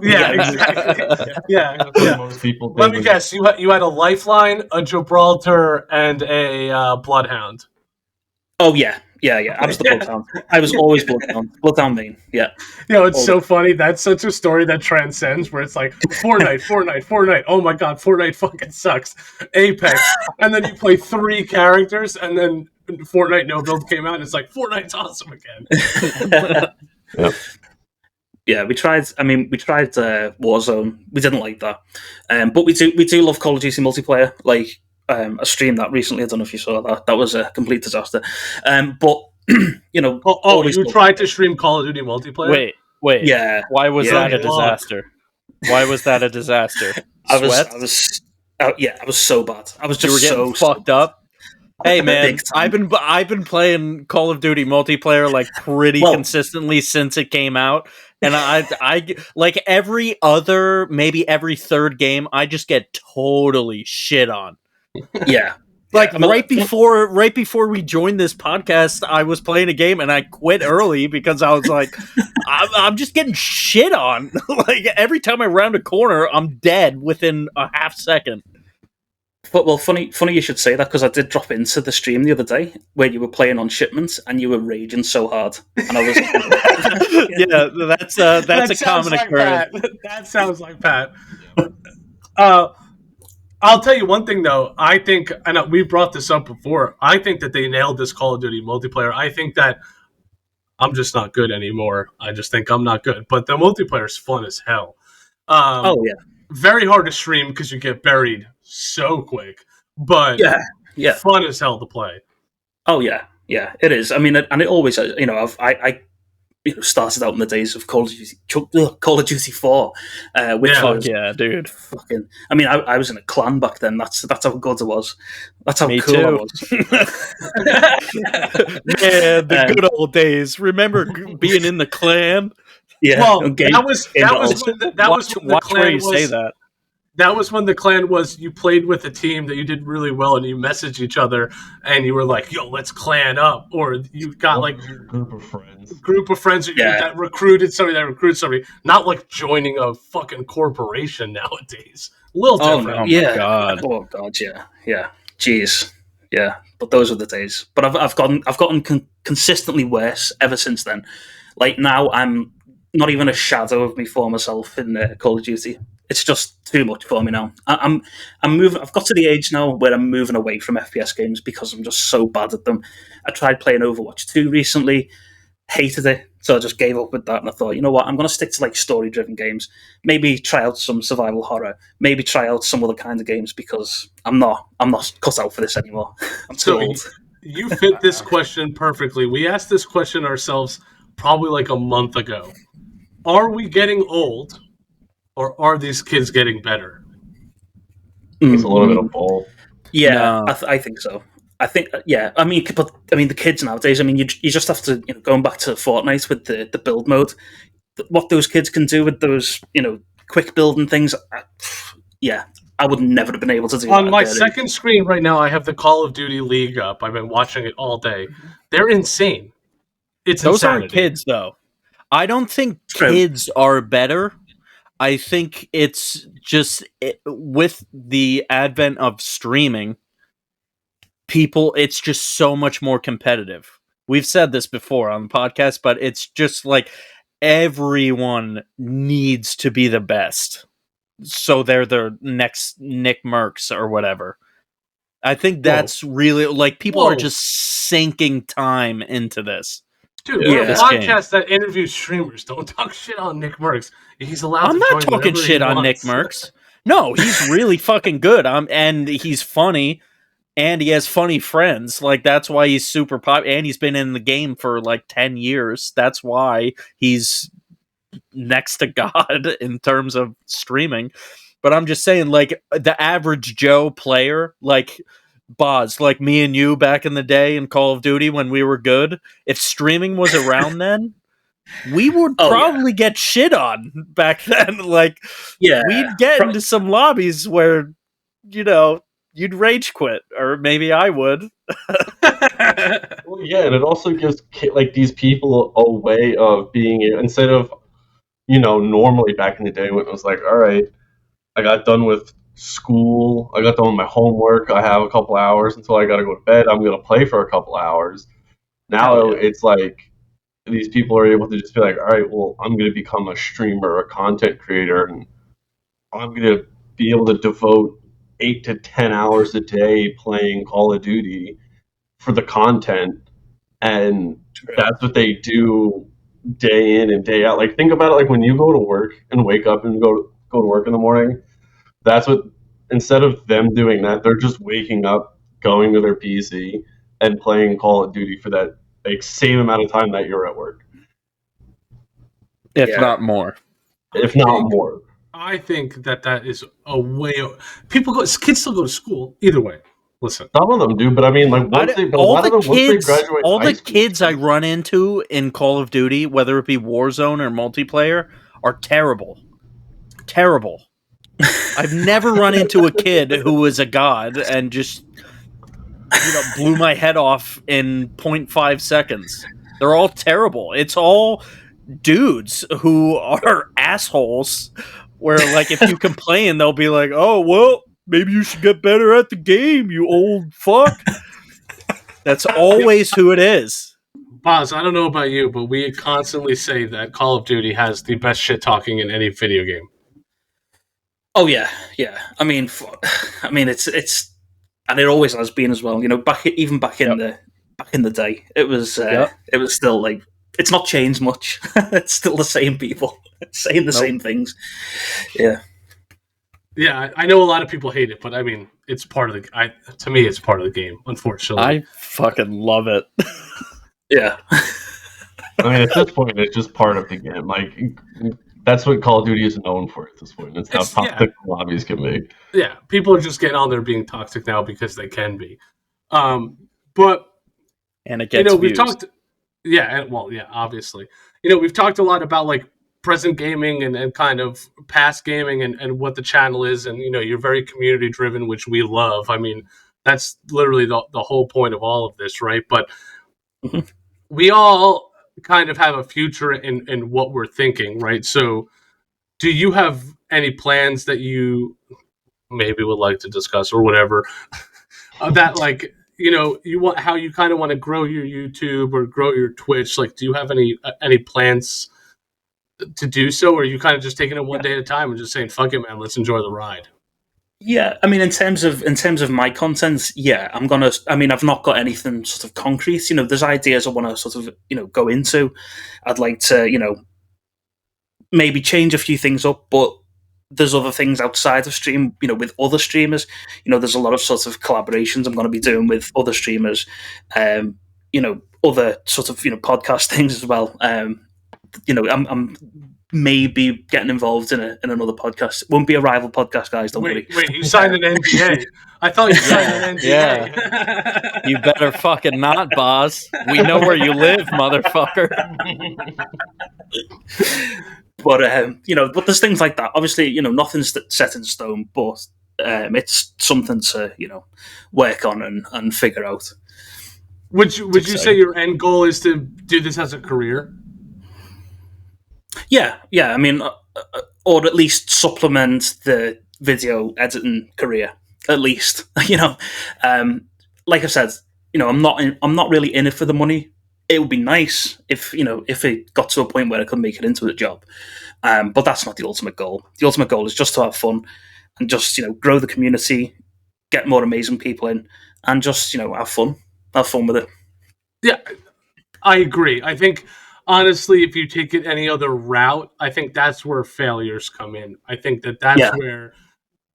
Yeah, exactly. Yeah. Most people. Let me guess. You had a Lifeline, a Gibraltar, and a Bloodhound. Oh yeah. I was the Bloodhound. I was always Bloodhound main. Yeah. It's so funny. That's such a story that transcends, where it's like Fortnite. Oh my god, Fortnite fucking sucks. Apex, and then you play 3 characters, and then Fortnite no build came out, and it's like Fortnite's awesome again. Yep. Yeah, we tried. I mean, we tried Warzone. We didn't like that, but we do love Call of Duty multiplayer. Like a stream that recently, I don't know if you saw that. That was a complete disaster. But you tried to stream Call of Duty multiplayer? Wait. Yeah. Why was that a disaster? Why was that a disaster? I was so bad. I was just getting fucked up. Hey man, I've been playing Call of Duty multiplayer like pretty consistently since it came out, and I like every other, maybe every third game, I just get totally shit on. Yeah. Like right before we joined this podcast, I was playing a game and I quit early because I was like, I'm just getting shit on. Like every time I round a corner, I'm dead within a half second. But funny you should say that, because I did drop into the stream the other day where you were playing on shipments and you were raging so hard, and I was. Yeah, that's a common occurrence. That sounds like Pat. I'll tell you one thing though. I think, and we brought this up before, I think that they nailed this Call of Duty multiplayer. I think that I'm just not good anymore. I just think I'm not good, but the multiplayer is fun as hell. very hard to stream because you get buried so quick, but fun as hell to play. Oh yeah, it is. I mean, and it always, I started out in the days of Call of Duty 4, which was dude. Fucking, I mean, I was in a clan back then. That's how good it was. That's how cool too. I was. Man, the good old days. Remember being in the clan? Yeah. Well, that was when the clan was. Say that. That was when the clan was, you played with a team that you did really well and you messaged each other and you were like, yo, let's clan up. Or you got like group of friends that recruited somebody, not like joining a fucking corporation nowadays. A little different. Oh my God. Oh God, yeah. Jeez. Yeah. But those were the days. But I've gotten consistently worse ever since then. Like now I'm not even a shadow of me former self in Call of Duty. It's just too much for me now. I'm moving. I've got to the age now where I'm moving away from FPS games because I'm just so bad at them. I tried playing Overwatch 2 recently, hated it, so I just gave up with that. And I thought, you know what, I'm going to stick to like story-driven games. Maybe try out some survival horror. Maybe try out some other kind of games because I'm not cut out for this anymore. I'm too old. You fit this question perfectly. We asked this question ourselves probably like a month ago. Are we getting old? Or are these kids getting better? It's a little bit of both. Yeah, no. I think so. I think, I mean, the kids nowadays. I mean, you just have to, going back to Fortnite with the build mode. What those kids can do with those, quick building things. I would never have been able to do. On my second screen right now, I have the Call of Duty League up. I've been watching it all day. They're insane. Those insanity. Aren't kids, though. I don't think kids are better. I think it's just with the advent of streaming, it's just so much more competitive. We've said this before on the podcast, but it's just like everyone needs to be the best. So they're the next Nick Merckx or whatever. I think that's really like people are just sinking time into this. Dude, we're a podcast that interviews streamers. Don't talk shit on Nick Merckx. He's allowed I'm not talking shit on Nick Merckx. No, he's really fucking good. And he's funny, and he has funny friends. Like, that's why he's super popular. And he's been in the game for like 10 years. That's why he's next to God in terms of streaming. But I'm just saying, like, the average Joe player, like Boz, like me and you back in the day in Call of Duty when we were good, if streaming was around then, we would probably get shit on back then. Like, we'd get into some lobbies where, you'd rage quit, or maybe I would. Well, yeah, and it also gives like these people a way of being, instead of, normally back in the day when it was like, all right, I got done with school, I got done with my homework, I have a couple hours until I got to go to bed, I'm going to play for a couple hours. Now it's like these people are able to just be like, all right, well, I'm going to become a streamer, a content creator, and I'm going to be able to devote 8 to 10 hours a day playing Call of Duty for the content, and that's what they do day in and day out. Like, think about it, like when you go to work and wake up and go to work in the morning, that's what, instead of them doing that, they're just waking up, going to their PC, and playing Call of Duty for that same amount of time that you're at work. If not more. If not more. I think that is a way. Kids still go to school either way. Listen, some of them do, but I mean, like, all the kids I run into in Call of Duty, whether it be Warzone or multiplayer, are terrible. Terrible. I've never run into a kid who was a god and just blew my head off in 0.5 seconds. They're all terrible. It's all dudes who are assholes. Where, like, if you complain, they'll be like, "Oh, well, maybe you should get better at the game, you old fuck." That's always who it is. Boz, I don't know about you, but we constantly say that Call of Duty has the best shit talking in any video game. Oh yeah. I mean, it's and it always has been as well. Back in the day, it was still like, it's not changed much. It's still the same people saying the same things. Yeah. Yeah, I know a lot of people hate it, but I mean, it's part of the. To me, it's part of the game. Unfortunately, I fucking love it. Yeah. I mean, at this point, it's just part of the game. Like, that's what Call of Duty is known for at this point. It's how toxic lobbies can be. Yeah, people are just getting on there being toxic now because they can be. But and it gets we've talked. Yeah, obviously, we've talked a lot about like present gaming and kind of past gaming and what the channel is, and you're very community driven, which we love. I mean, that's literally the whole point of all of this, right? But we all kind of have a future in what we're thinking, right? So do you have any plans that you maybe would like to discuss or whatever that like you want, how you kind of want to grow your YouTube or grow your Twitch? Like, do you have any plans to do so, or are you kind of just taking it one day at a time and just saying, fuck it, man, let's enjoy the ride? Yeah, I mean, in terms of my content, yeah, I've not got anything sort of concrete. There's ideas I want to sort of go into. I'd like to maybe change a few things up, but there's other things outside of stream, with other streamers. There's a lot of sort of collaborations I'm going to be doing with other streamers, other sort of podcast things as well. I'm maybe getting involved in another podcast. It won't be a rival podcast, guys. Don't worry. Wait, you signed an NDA? I thought you signed an NDA. Yeah. You better fucking not, boss. We know where you live, motherfucker. But there's things like that. Obviously, nothing's set in stone, but it's something to work on and figure out. Would you say your end goal is to do this as a career? Yeah. I mean, or at least supplement the video editing career. At least, like I said, I'm not really in it for the money. It would be nice if it got to a point where I could make it into a job, but that's not the ultimate goal. The ultimate goal is just to have fun and just grow the community, get more amazing people in, and just have fun with it. Yeah, I agree. I think honestly, if you take it any other route, I think that's where failures come in. I think that's where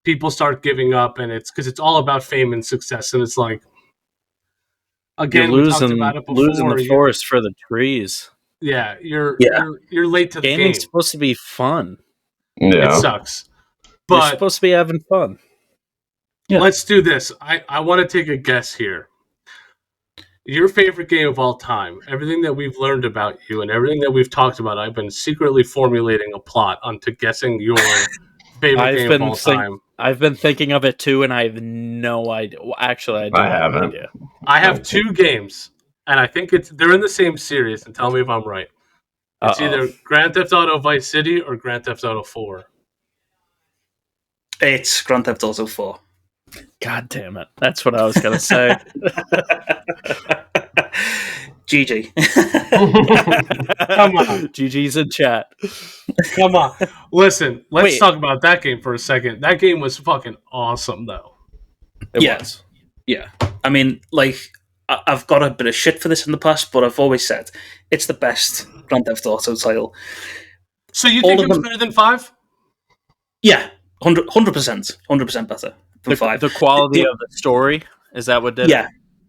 people start giving up, and it's because it's all about fame and success, and it's like, again, you're losing the forest for the trees. Yeah, you're late to the game. Gaming's supposed to be fun. Yeah. It sucks, but you're supposed to be having fun. Yeah. Let's do this. I want to take a guess here. Your favorite game of all time. Everything that we've learned about you and everything that we've talked about, I've been secretly formulating a plot onto guessing your favorite game of all time. I've been thinking of it too, and I have no idea. Well, actually, I don't have no idea. I have two games, and I think they're in the same series. And tell me if I'm right. It's either Grand Theft Auto Vice City or Grand Theft Auto 4. It's Grand Theft Auto 4. God damn it! That's what I was gonna say. GG. Come on. GG's in chat. Come on. Listen, let's talk about that game for a second. That game was fucking awesome, though. It was. Yeah. I mean, like, I've got a bit of shit for this in the past, but I've always said it's the best Grand Theft Auto title. So you think it was better than 5? Yeah. 100%. 100% better than 5. The quality of the story, is that what did it? Yeah.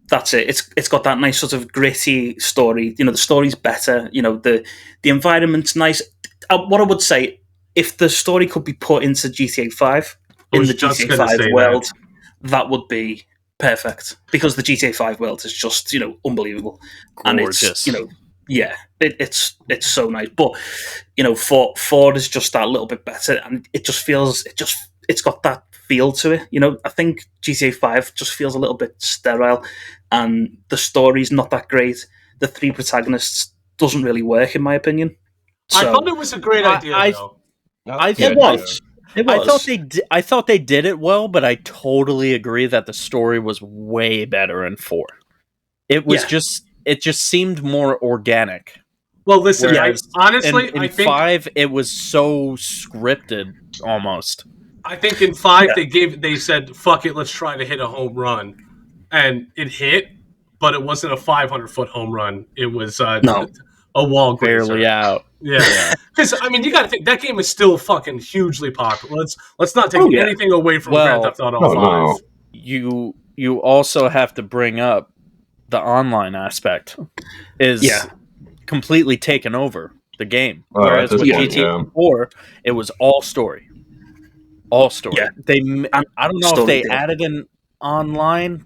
That's it. It's got that nice sort of gritty story. The story's better. The environment's nice. What I would say, if the story could be put into GTA 5 in the GTA 5 world, that would be perfect, because the GTA 5 world is just unbelievable. Gorgeous. And it's it's so nice. But 4 is just that little bit better, and it just feels it's got that feel to it. I think GTA 5 just feels a little bit sterile, and the story's not that great. The 3 protagonists doesn't really work, in my opinion. So, I thought it was a great idea, though. I think it was. I thought they did it well, but I totally agree that the story was way better in 4. It was it just seemed more organic. Well, listen, honestly, in 5 it was so scripted almost. I think in 5 they said, "Fuck it, let's try to hit a home run," and it hit, but it wasn't a 500-foot home run. It was a wall grazer. Barely out. Yeah, because I mean, you got to think that game is still fucking hugely popular. Let's not take anything away from Grand Theft Auto 5. No. You also have to bring up the online aspect is completely taken over the game. Whereas with GTA 4, it was all story. All story. Yeah. I don't know if they added an online.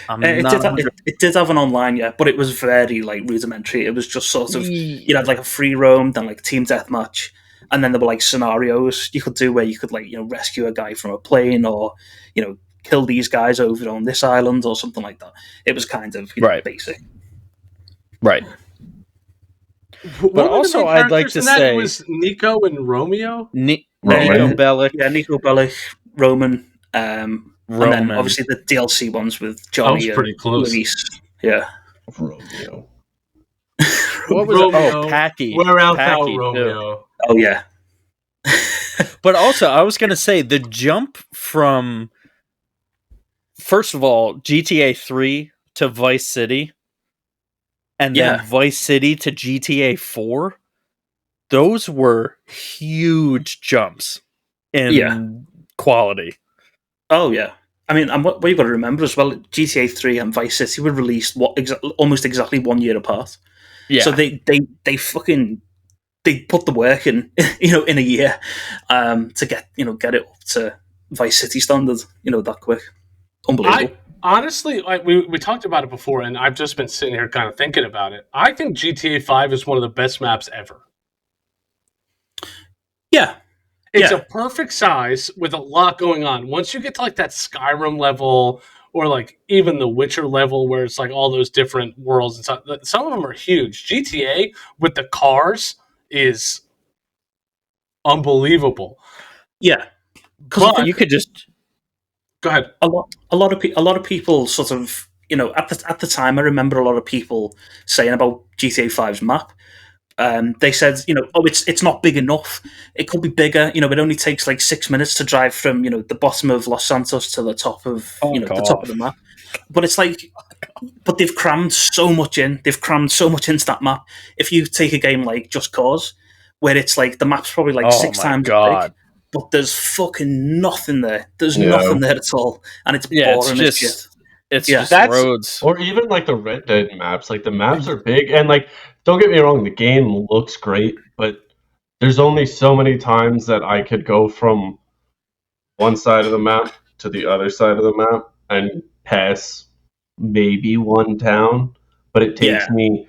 It did have an online, but it was very like rudimentary. It was just sort of you had like a free roam, then like team deathmatch, and then there were like scenarios you could do where you could like rescue a guy from a plane, or kill these guys over on this island or something like that. It was kind of basic, right? But also, I'd like to say it was Nico and Romeo. Nico Bellic, Nico Bellic, Roman. And then obviously the DLC ones with Johnny and Luis. Yeah. Romeo. What was Romeo? Oh, Packy. Where else out, Romeo? Too. Oh, yeah. But also, I was going to say, the jump from, first of all, GTA 3 to Vice City, and then Vice City to GTA 4, those were huge jumps in quality. Oh, yeah. I mean, and what you've got to remember as well, GTA 3 and Vice City were released almost exactly 1 year apart. Yeah. So they put the work in, in a year, to get it up to Vice City standard, that quick. Unbelievable. Honestly, we talked about it before, and I've just been sitting here kind of thinking about it. I think GTA 5 is one of the best maps ever. Yeah. It's a perfect size with a lot going on. Once you get to like that Skyrim level, or like even the Witcher level, where it's like all those different worlds and stuff, some of them are huge. GTA with the cars is unbelievable. Yeah, because you could just go ahead. A lot of people sort of at the time, I remember a lot of people saying about GTA 5's map. They said, it's not big enough. It could be bigger. It only takes like 6 minutes to drive from, the bottom of Los Santos to the top of, the top of the map. But it's like, but they've crammed so much in. They've crammed so much into that map. If you take a game like Just Cause, where it's like the map's probably like 6 times big, but there's fucking nothing there. There's nothing there at all, and it's boring as shit. It's just roads. Or even like the Red Dead maps. Like the maps are big, and like don't get me wrong, the game looks great, but there's only so many times that I could go from one side of the map to the other side of the map and pass maybe one town, but it takes me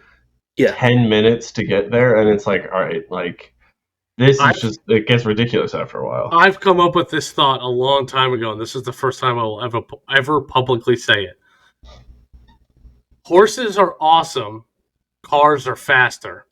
10 minutes to get there, and it's like, all right, like this is it gets ridiculous after a while. I've come up with this thought a long time ago, and this is the first time I will ever publicly say it. Horses are awesome. Cars are faster.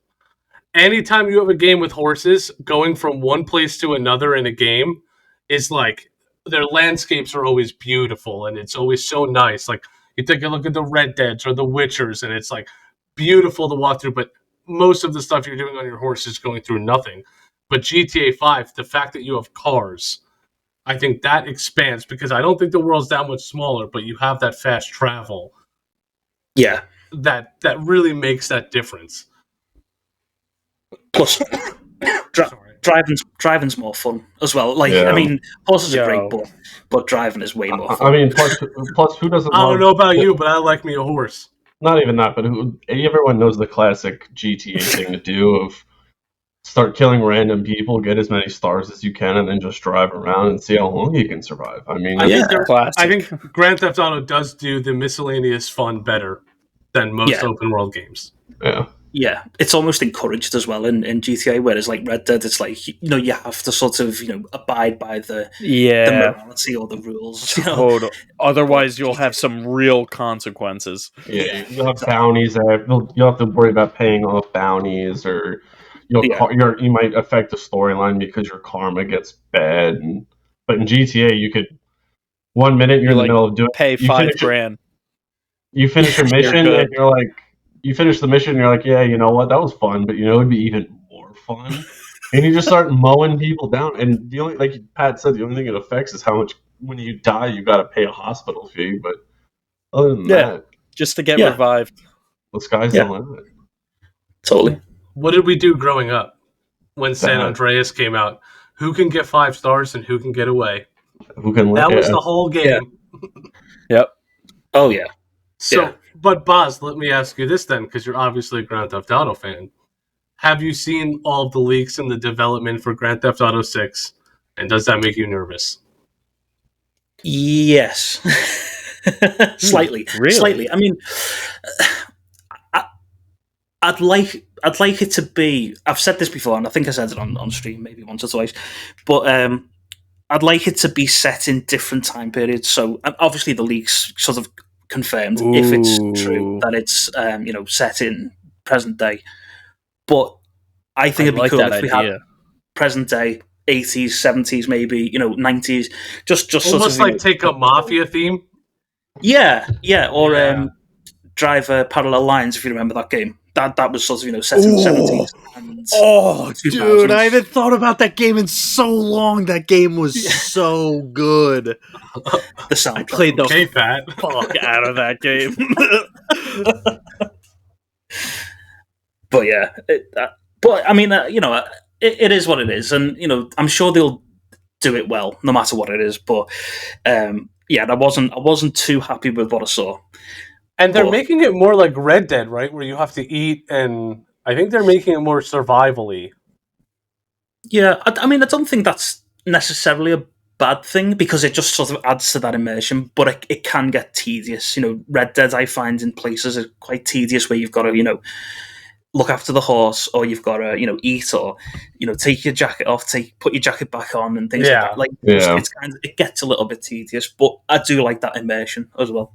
Anytime you have a game with horses, going from one place to another in a game is like, their landscapes are always beautiful, and it's always so nice. Like, you take a look at the Red Deads or the Witchers, and it's like beautiful to walk through, but most of the stuff you're doing on your horse is going through nothing. But GTA 5, the fact that you have cars, I think that expands, because I don't think the world's that much smaller, but you have that fast travel. Yeah. That really makes that difference. Plus, driving's more fun as well. Like, I mean, horses are great, but driving is way more fun. I mean, plus who doesn't? I don't know about you, but I like me a horse. Not even that, but everyone knows the classic GTA thing to do of start killing random people, get as many stars as you can, and then just drive around and see how long you can survive. I mean, I think Grand Theft Auto does do the miscellaneous fun better than most open world games. Yeah. Yeah, it's almost encouraged as well in GTA, whereas like Red Dead, it's like, you have to sort of, abide by the morality or the rules. Otherwise, you'll have some real consequences. Yeah, you'll have bounties there. You'll have to worry about paying off bounties, or you might affect the storyline because your karma gets bad. But in GTA, you could 1 minute you're in the middle of doing pay $5,000. You finish a mission and you're like. You finish the mission and you're like, yeah, you know what, that was fun, but it'd be even more fun. And you just start mowing people down. And the only, like Pat said, the only thing it affects is how much, when you die, you got to pay a hospital fee. But other than that, just to get revived. The sky's the limit. Totally. what did we do growing up when San Andreas came out? Who can get 5 stars and who can get away? That was the whole game. Yep. Oh, yeah. So, but Boz, let me ask you this then, because you're obviously a Grand Theft Auto fan. Have you seen all of the leaks in the development for Grand Theft Auto 6? And does that make you nervous? Yes. Slightly. Really? Slightly. I mean, I'd like it to be. I've said this before, and I think I said it on stream maybe once or twice. But I'd like it to be set in different time periods. So obviously the leaks sort of confirmed if it's true that it's set in present day. But I think it'd be cool if we had present day, 80s, 70s, maybe 90s. Just almost sort of, take a mafia theme. Yeah, or Driver Parallel Lines, if you remember that game. That was sort of set in the 70s. And dude, I haven't thought about that game in so long. That game was so good. The soundtrack. I played the Pat. fuck out of that game. But yeah, but I mean, it is what it is, and I'm sure they'll do it well, no matter what it is. But I wasn't too happy with what I saw. And they're making it more like Red Dead, right? Where you have to eat, and I think they're making it more survival-y. Yeah, I mean, I don't think that's necessarily a bad thing because it just sort of adds to that immersion, but it can get tedious. Red Dead, I find in places are quite tedious where you've got to, look after the horse, or you've got to, eat, or take your jacket off, put your jacket back on, and things like that. It's it gets a little bit tedious, but I do like that immersion as well.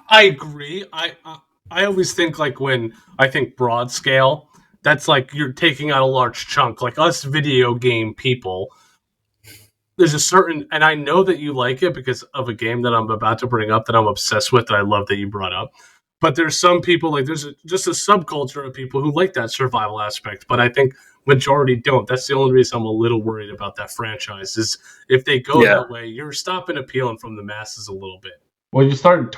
I agree. I always think when I think broad scale, that's you're taking out a large chunk. Like us video game people, there's a certain, and I know that you like it because of a game that I'm about to bring up that I'm obsessed with. That I love that you brought up. But there's some people there's just a subculture of people who like that survival aspect. But I think majority don't. That's the only reason I'm a little worried about that franchise. Is if they go that way, you're stopping appealing from the masses a little bit. Well, you start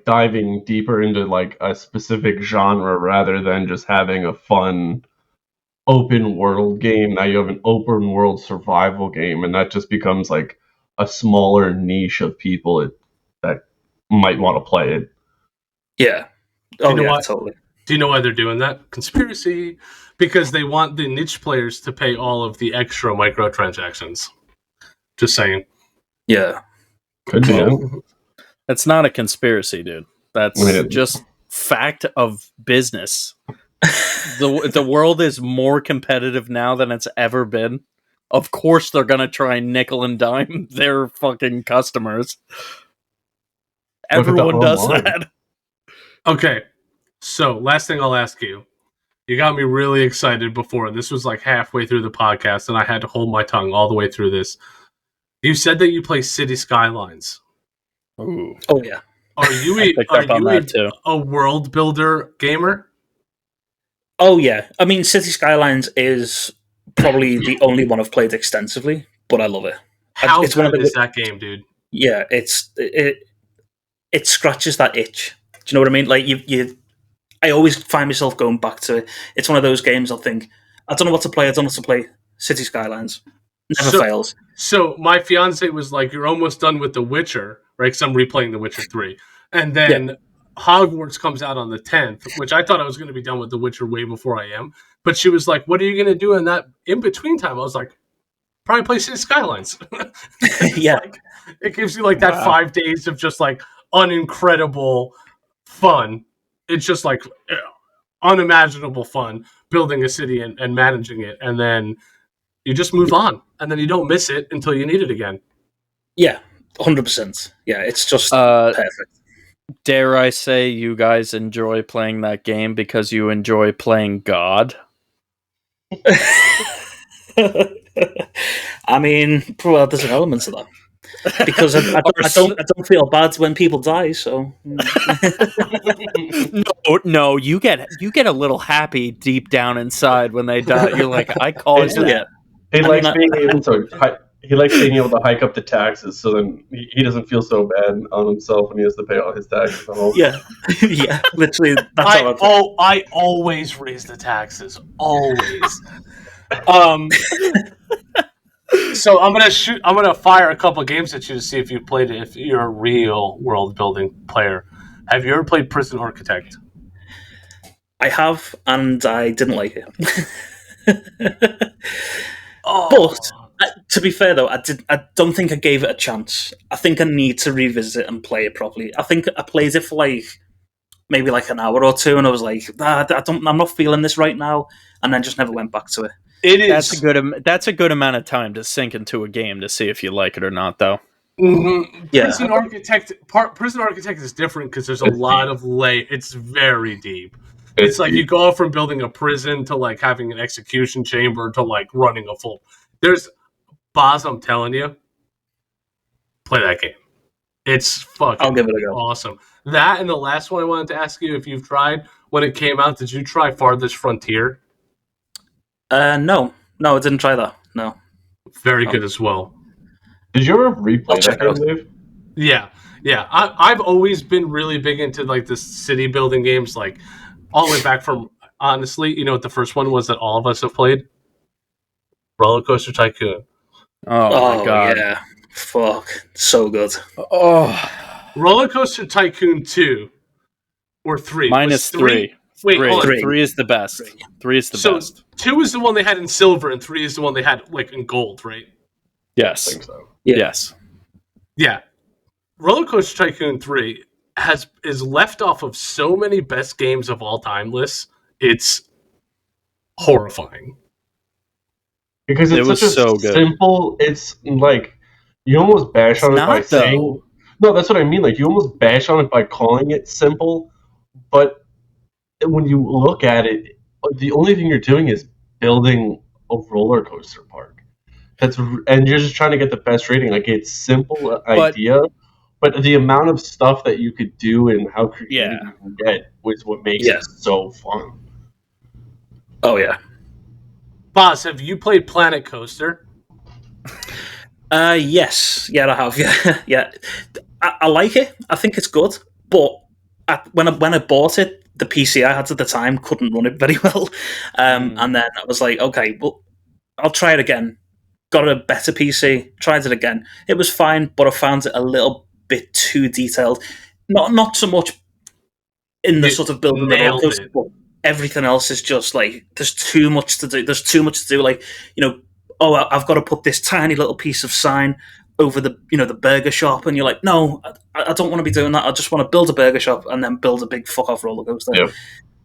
diving deeper into a specific genre rather than just having a fun open world game. Now you have an open world survival game, and that just becomes a smaller niche of people that might want to play it. Yeah. Totally. Do you know why they're doing that? Conspiracy. Because they want the niche players to pay all of the extra microtransactions. Just saying. Yeah. Could be. That's not a conspiracy, dude. That's just fact of business. The world is more competitive now than it's ever been. Of course they're going to try and nickel and dime their fucking customers. Everyone does that. Okay, so last thing I'll ask you. You got me really excited before, and this was halfway through the podcast, and I had to hold my tongue all the way through this. You said that you play City Skylines. Ooh. Oh, yeah. Are you a world builder gamer? Oh, yeah. I mean, City Skylines is probably the only one I've played extensively, but I love it. How good is that game, dude? Yeah, it scratches that itch. Do you know what I mean? I always find myself going back to it. It's one of those games I think, I don't know what to play. I don't know what to play. City Skylines. Never fails. So my fiance was like, you're almost done with The Witcher, right? Because I'm replaying The Witcher 3. And then Hogwarts comes out on the 10th, which I thought I was going to be done with The Witcher way before I am. But she was like, what are you going to do in that in-between time? I was like, probably play City Skylines. It gives you that 5 days of just unincredible fun. It's just unimaginable fun building a city and managing it. And then you just move on. And then you don't miss it until you need it again. Yeah, 100%. Yeah, it's just perfect. Dare I say you guys enjoy playing that game because you enjoy playing God? I mean, well, there's an element to that. Because I don't feel bad when people die, so no, you get a little happy deep down inside when they die. You're like, I caused that. It being able to he likes being able to hike up the taxes, so then he doesn't feel so bad on himself when he has to pay all his taxes at home. Yeah, yeah, literally. That's I always raise the taxes, always. So I'm gonna fire a couple games at you to see if you played it. If you're a real world building player, have you ever played Prison Architect? I have, and I didn't like it. Oh. But to be fair, though, I don't think I gave it a chance. I think I need to revisit and play it properly. I think I played it for maybe an hour or two, and I was like, I'm not feeling this right now, and then just never went back to it. That's a good amount of time to sink into a game to see if you like it or not, though. Mm-hmm. Yeah. Prison Architect is different because there's a lot of It's very deep. It's like you go from building a prison to having an execution chamber to running a full. There's Boz, I'm telling you, play that game. It's fucking I'll give it a go. Awesome. That and the last one I wanted to ask you if you've tried when it came out. Did you try Farthest Frontier? No, I didn't try that. No. Very good as well. Did you ever replay that game, Dave? Yeah. I've always been really big into the city building games, all the way back from, honestly, you know what the first one was that all of us have played? Roller Coaster Tycoon. Oh my god. Yeah. Fuck. So good. Oh. Roller Coaster Tycoon 2 or 3? Minus 3. Wait, 3 is the best. 3 is the best. 2 is the one they had in silver, and 3 is the one they had in gold, right? Yes. I think so. Yeah. Yes. Yeah. Roller Coaster Tycoon 3 is left off of so many best games of all time lists. It's horrifying. Because it's such a simple. It's you almost bash on it by saying. No, that's what I mean. You almost bash on it by calling it simple, but when you look at it, the only thing you're doing is building a roller coaster park. And you're just trying to get the best rating. It's simple idea, but the amount of stuff that you could do and how creative you can get was what makes it so fun. Oh yeah. Boz, have you played Planet Coaster? Yes. Yeah, I have. Yeah. I like it. I think it's good, but when I bought it, the PC I had at the time couldn't run it very well, and then I was like, okay, well, I'll try it again. Got a better PC, tried it again. It was fine, but I found it a little bit too detailed. Not so much in the sort of building the roller coaster, but everything else is just there's too much to do. There's too much to do. I've got to put this tiny little piece of sign over the burger shop, and you're like, no, I don't want to be doing that. I just want to build a burger shop and then build a big fuck off roller coaster. Yeah.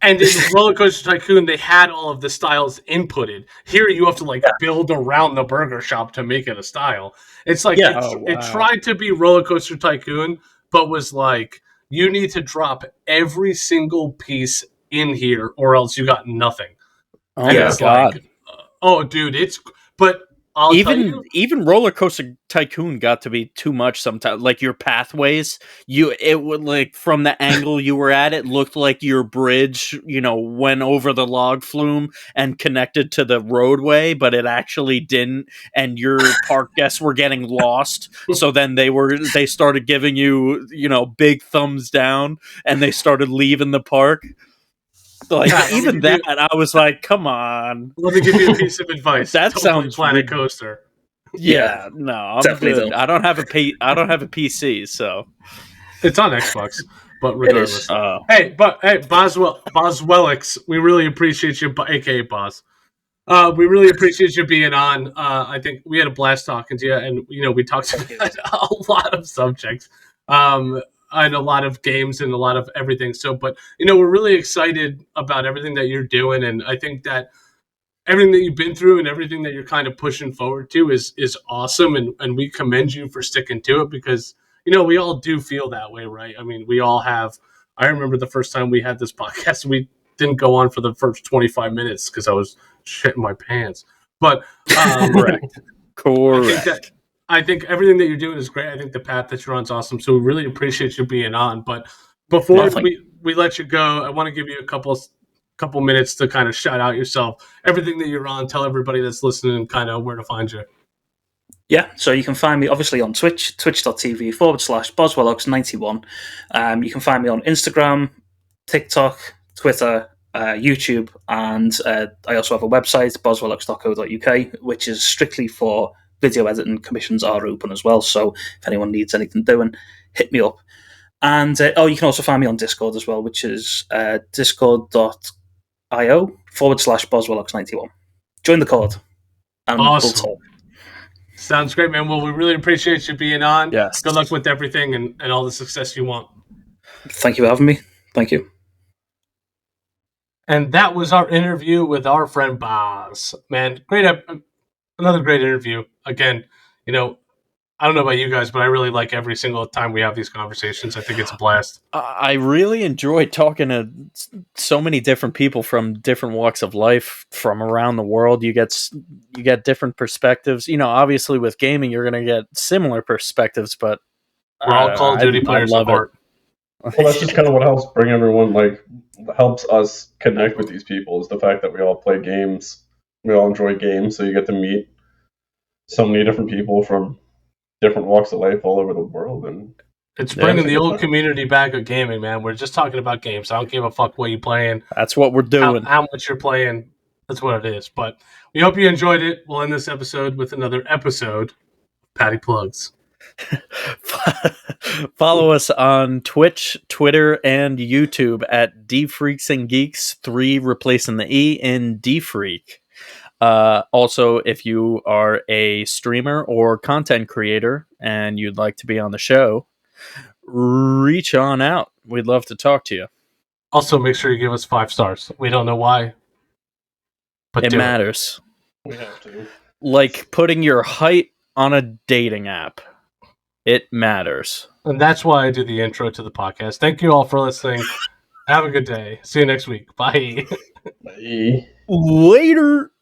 And in Roller Coaster Tycoon, they had all of the styles inputted. Here, you have to build around the burger shop to make it a style. It's it tried to be Roller Coaster Tycoon, but was you need to drop every single piece in here, or else you got nothing. Oh my god! Dude, but. Even Roller Coaster Tycoon got to be too much sometimes. Your pathways, it would from the angle you were at, it looked like your bridge, went over the log flume and connected to the roadway, but it actually didn't. And your park guests were getting lost. So then they started giving you, big thumbs down, and they started leaving the park. Even that, I was like, "Come on." Let me give you a piece of advice. That sounds Planet Coaster. Yeah, no, I'm good. I don't have a PC, so it's on Xbox. But regardless, hey, Boswellox, we really appreciate you, aka Boz. We really appreciate you being on. I think we had a blast talking to you, and we talked about a lot of subjects. And a lot of games and a lot of everything. So, but we're really excited about everything that you're doing, and I think that everything that you've been through and everything that you're kind of pushing forward to is awesome, and we commend you for sticking to it because we all do feel that way, right? I mean, we all have. I remember the first time we had this podcast, we didn't go on for the first 25 minutes because I was shitting my pants. But correct. I think everything that you're doing is great. I think the path that you're on is awesome. So we really appreciate you being on. But before we let you go, I want to give you a couple minutes to kind of shout out yourself, everything that you're on, tell everybody that's listening kind of where to find you. Yeah, so you can find me obviously on Twitch, twitch.tv/Boswellox91. You can find me on Instagram, TikTok, Twitter, YouTube, and I also have a website, boswellox.co.uk, which is strictly for video editing. Commissions are open as well, so if anyone needs anything doing, hit me up. And you can also find me on Discord as well, which is discord.io/Boswellox91. Join the code, and Awesome. we'll talk. Sounds great, man. Well, we really appreciate you being on. Yes. Good luck with everything and all the success you want. Thank you for having me. Thank you. And that was our interview with our friend Boz. Man, another great interview. Again, I don't know about you guys, but I really like every single time we have these conversations. I think it's a blast. I really enjoy talking to so many different people from different walks of life from around the world. You get different perspectives. Obviously with gaming, you're going to get similar perspectives, but we're all Call of Duty players at heart. Well, that's just kind of what helps bring everyone, helps us connect with these people, is the fact that we all play games. We all enjoy games, so you get to meet so many different people from different walks of life all over the world. And it's bringing the old community back of gaming, man. We're just talking about games. I don't give a fuck what you're playing. That's what we're doing. How much you're playing. That's what it is. But we hope you enjoyed it. We'll end this episode with another episode of Patty Plugs. Follow us on Twitch, Twitter, and YouTube at DFreaksandGeeks, 3 replacing the E in DFreak. Also, if you are a streamer or content creator and you'd like to be on the show, reach on out. We'd love to talk to you. Also, make sure you give us 5 stars. We don't know why, but it matters. We have to. Like putting your height on a dating app. It matters. And that's why I do the intro to the podcast. Thank you all for listening. Have a good day. See you next week. Bye. Bye. Later.